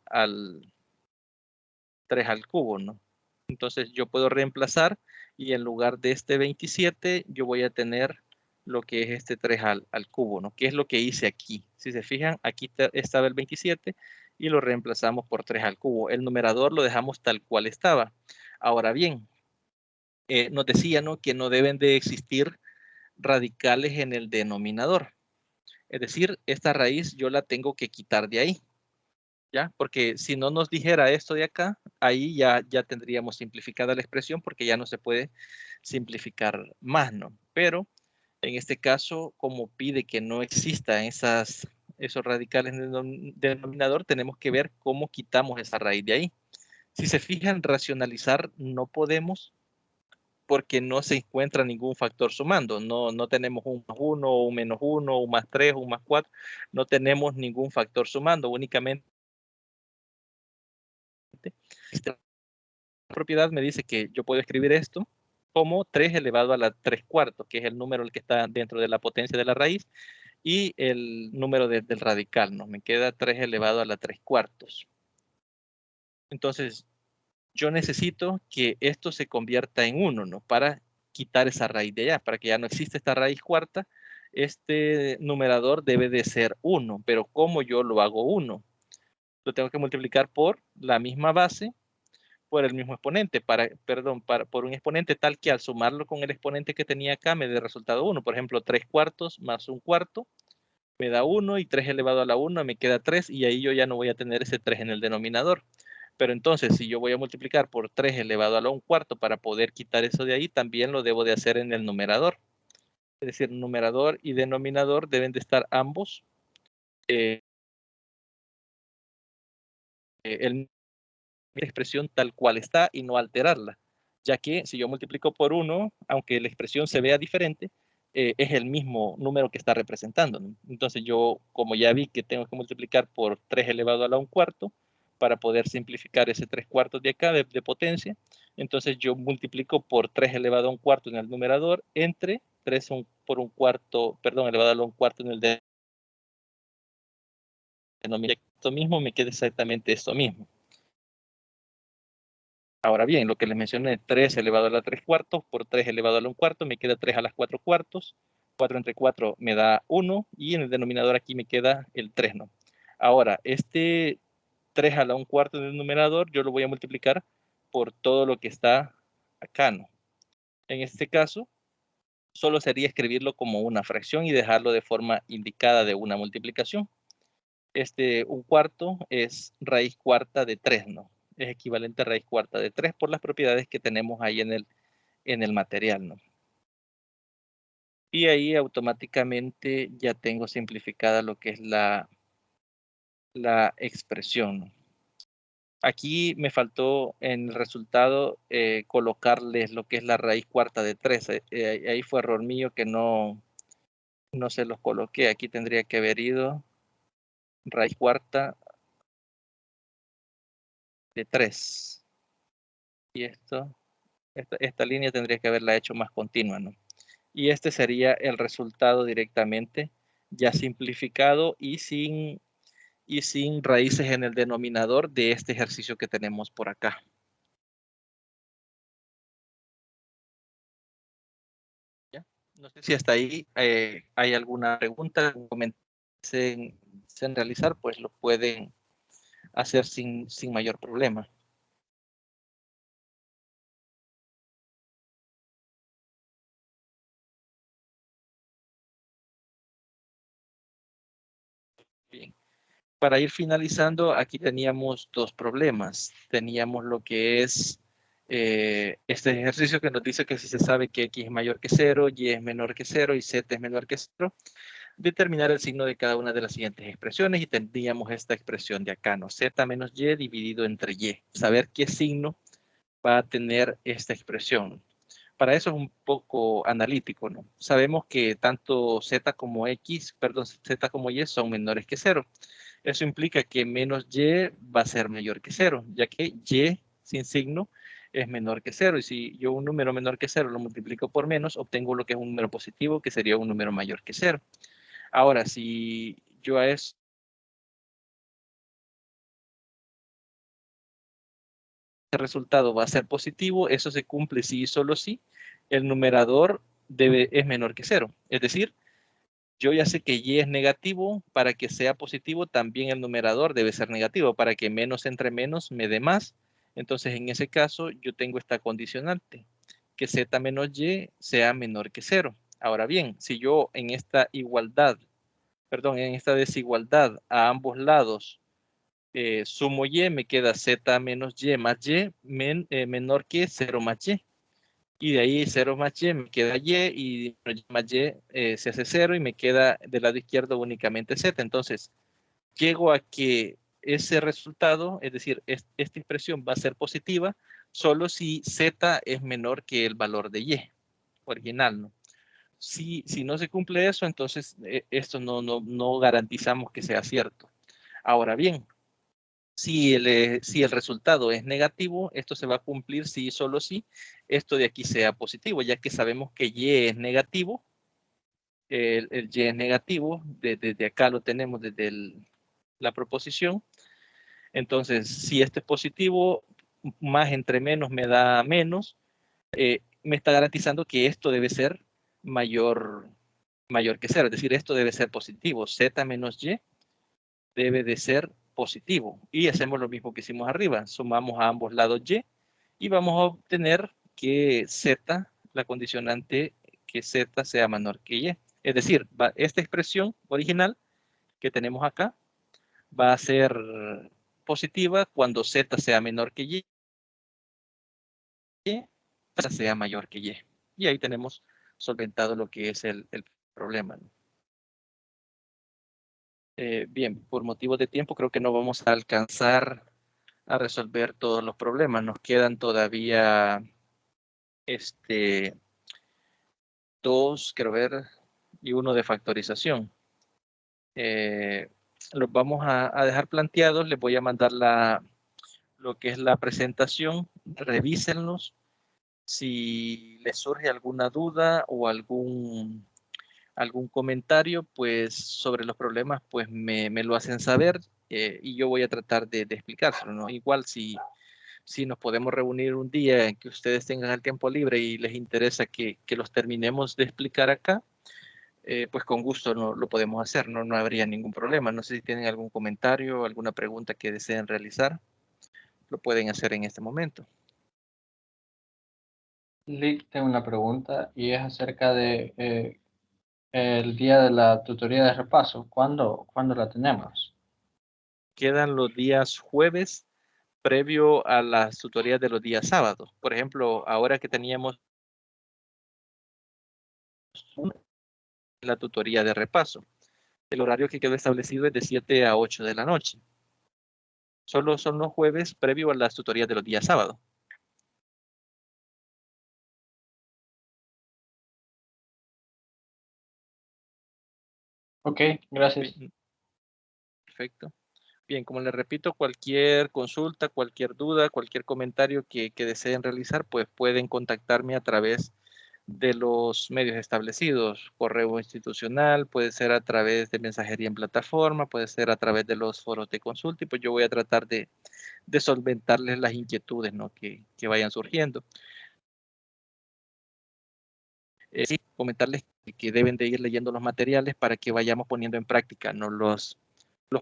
cubo, ¿no? Entonces yo puedo reemplazar y en lugar de este 27 yo voy a tener lo que es este 3 al cubo, ¿no? Que es lo que hice aquí. Si se fijan, aquí estaba el 27 y lo reemplazamos por 3 al cubo. El numerador lo dejamos tal cual estaba. Ahora bien, nos decía, ¿no?, que no deben de existir radicales en el denominador. Es decir, esta raíz yo la tengo que quitar de ahí, ¿ya? Porque si no nos dijera esto de acá, ahí ya tendríamos simplificada la expresión porque ya no se puede simplificar más, ¿no? Pero en este caso, como pide que no existan esos radicales en el denominador, tenemos que ver cómo quitamos esa raíz de ahí. Si se fijan, racionalizar no podemos porque no se encuentra ningún factor sumando. No tenemos un más 1, un menos 1, un más 3, un más 4. No tenemos ningún factor sumando. Únicamente esta propiedad me dice que yo puedo escribir esto como 3 elevado a la 3 cuartos, que es el número que está dentro de la potencia de la raíz, y el número del radical, ¿no? Me queda 3 elevado a la 3 cuartos. Entonces, yo necesito que esto se convierta en 1, ¿no? Para quitar esa raíz de allá, para que ya no exista esta raíz cuarta, este numerador debe de ser 1, pero ¿cómo yo lo hago 1? Lo tengo que multiplicar por la misma base, por el mismo exponente, por un exponente tal que al sumarlo con el exponente que tenía acá me dé resultado 1. Por ejemplo, 3 cuartos más 1 cuarto me da 1 y 3 elevado a la 1 me queda 3 y ahí yo ya no voy a tener ese 3 en el denominador. Pero entonces, si yo voy a multiplicar por 3 elevado a la 1 cuarto para poder quitar eso de ahí, también lo debo de hacer en el numerador. Es decir, numerador y denominador deben de estar ambos en la expresión tal cual está y no alterarla. Ya que si yo multiplico por 1, aunque la expresión se vea diferente, es el mismo número que está representando, ¿no? Entonces yo, como ya vi que tengo que multiplicar por 3 elevado a la 1 cuarto, para poder simplificar ese 3 cuartos de acá de potencia, entonces yo multiplico por 3 elevado a 1 cuarto en el numerador entre 3 por 1 cuarto, perdón, elevado a la 1 cuarto en el denominador. Esto mismo me queda exactamente esto mismo. Ahora bien, lo que les mencioné, 3 elevado a la 3 cuartos por 3 elevado a la 1 cuarto, me queda 3 a las 4 cuartos. 4 entre 4 me da 1 y en el denominador aquí me queda el 3, ¿no? Ahora, este 3 a la 1 cuarto del numerador yo lo voy a multiplicar por todo lo que está acá, ¿no? En este caso, solo sería escribirlo como una fracción y dejarlo de forma indicada de una multiplicación. Este 1 cuarto es raíz cuarta de 3, ¿no? Es equivalente a raíz cuarta de 3 por las propiedades que tenemos ahí en el material, ¿no? Y ahí automáticamente ya tengo simplificada lo que es la expresión, ¿no? Aquí me faltó en el resultado colocarles lo que es la raíz cuarta de 3. Ahí fue error mío que no se los coloqué. Aquí tendría que haber ido raíz cuarta de 3. Y esta línea tendría que haberla hecho más continua, ¿no? Y este sería el resultado directamente, ya simplificado y sin raíces en el denominador de este ejercicio que tenemos por acá. ¿Ya? No sé si hasta ahí hay alguna pregunta, algún comentario que deseen realizar, pues lo pueden hacer sin mayor problema. Bien. Para ir finalizando, aquí teníamos dos problemas. Teníamos lo que es este ejercicio que nos dice que si se sabe que x es mayor que 0, y es menor que 0 y z es menor que 0, determinar el signo de cada una de las siguientes expresiones y tendríamos esta expresión de acá, ¿no? Z menos y dividido entre y. Saber qué signo va a tener esta expresión. Para eso es un poco analítico, ¿no? Sabemos que tanto z como z como y son menores que 0. Eso implica que menos y va a ser mayor que 0, ya que y sin signo es menor que 0. Y si yo un número menor que 0 lo multiplico por menos, obtengo lo que es un número positivo, que sería un número mayor que 0. Ahora, si yo a eso el resultado va a ser positivo, eso se cumple si y solo si el numerador es menor que 0. Es decir, yo ya sé que y es negativo, para que sea positivo también el numerador debe ser negativo, para que menos entre menos me dé más. Entonces, en ese caso, yo tengo esta condicionante, que z menos y sea menor que 0. Ahora bien, si yo en esta en esta desigualdad a ambos lados sumo y, me queda z menos y más y menor que 0 más y. Y de ahí 0 más y me queda y más y se hace 0 y me queda del lado izquierdo únicamente z. Entonces, llego a que ese resultado, es decir, esta expresión va a ser positiva solo si z es menor que el valor de y original, ¿no? Si no se cumple eso, entonces esto no garantizamos que sea cierto. Ahora bien, si el resultado es negativo, esto se va a cumplir si y solo si esto de aquí sea positivo, ya que sabemos que y es negativo. El y es negativo, desde acá lo tenemos desde la proposición. Entonces, si este es positivo, más entre menos me da menos, me está garantizando que esto debe ser mayor que 0, es decir, esto debe ser positivo. Z menos y debe de ser positivo. Y hacemos lo mismo que hicimos arriba. Sumamos a ambos lados y vamos a obtener que z, la condicionante, que z sea menor que y. Es decir, esta expresión original que tenemos acá va a ser positiva cuando z sea menor que y sea mayor que y. Y ahí tenemos solventado lo que es el problema, ¿no? Bien, por motivos de tiempo creo que no vamos a alcanzar a resolver todos los problemas. Nos quedan todavía dos, quiero ver, y uno de factorización. Los vamos a dejar planteados. Les voy a mandar lo que es la presentación. Revísenlos. Si les surge alguna duda o algún comentario, pues sobre los problemas, pues me lo hacen saber y yo voy a tratar de explicárselo, ¿no? Igual si nos podemos reunir un día en que ustedes tengan el tiempo libre y les interesa que los terminemos de explicar acá, pues con gusto lo podemos hacer, no habría ningún problema. No sé si tienen algún comentario, alguna pregunta que deseen realizar, lo pueden hacer en este momento. Lick, tengo una pregunta y es acerca de el día de la tutoría de repaso. ¿Cuándo la tenemos? Quedan los días jueves previo a las tutorías de los días sábados. Por ejemplo, ahora que teníamos la tutoría de repaso, el horario que quedó establecido es de 7 a 8 de la noche. Solo son los jueves previo a las tutorías de los días sábados. Ok, gracias. perfecto. Bien, como les repito, cualquier consulta, cualquier duda, cualquier comentario que deseen realizar, pues pueden contactarme a través de los medios establecidos, correo institucional, puede ser a través de mensajería en plataforma, puede ser a través de los foros de consulta, y pues yo voy a tratar de solventarles las inquietudes, ¿no?, que vayan surgiendo. Sí, comentarles que deben de ir leyendo los materiales para que vayamos poniendo en práctica, ¿no?, los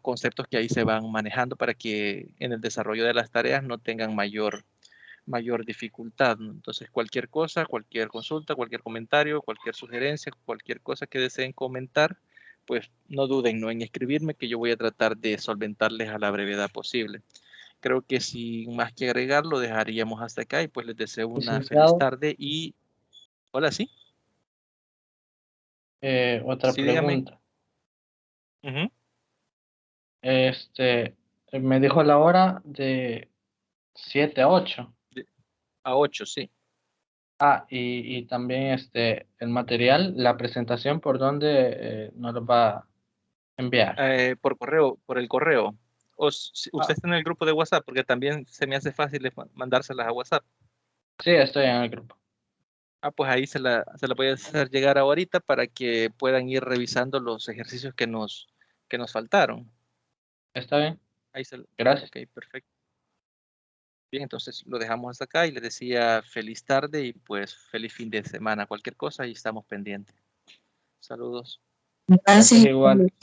conceptos que ahí se van manejando, para que en el desarrollo de las tareas no tengan mayor dificultad, ¿no? Entonces, cualquier cosa, cualquier consulta, cualquier comentario, cualquier sugerencia, cualquier cosa que deseen comentar, pues no duden, ¿no?, en escribirme, que yo voy a tratar de solventarles a la brevedad posible. Creo que sin más que agregar, lo dejaríamos hasta acá, y pues les deseo una feliz Licenciado, tarde. Y hola, sí, otra sí, dígame. pregunta. Ujú. Me dijo la hora de 7 a 8. A 8, sí. Y también el material, la presentación, ¿por dónde nos lo va a enviar? Por correo, por el correo. O si usted Ah, está en el grupo de WhatsApp, porque también se me hace fácil mandárselas a WhatsApp. sí, estoy en el grupo. Pues ahí se la voy a hacer llegar ahorita para que puedan ir revisando los ejercicios que nos faltaron. ¿Está bien? Ahí Gracias. ok, perfecto. Bien, entonces lo dejamos hasta acá, y les decía feliz tarde y pues feliz fin de semana. Cualquier cosa y estamos pendientes. Saludos. Gracias Gracias. igual.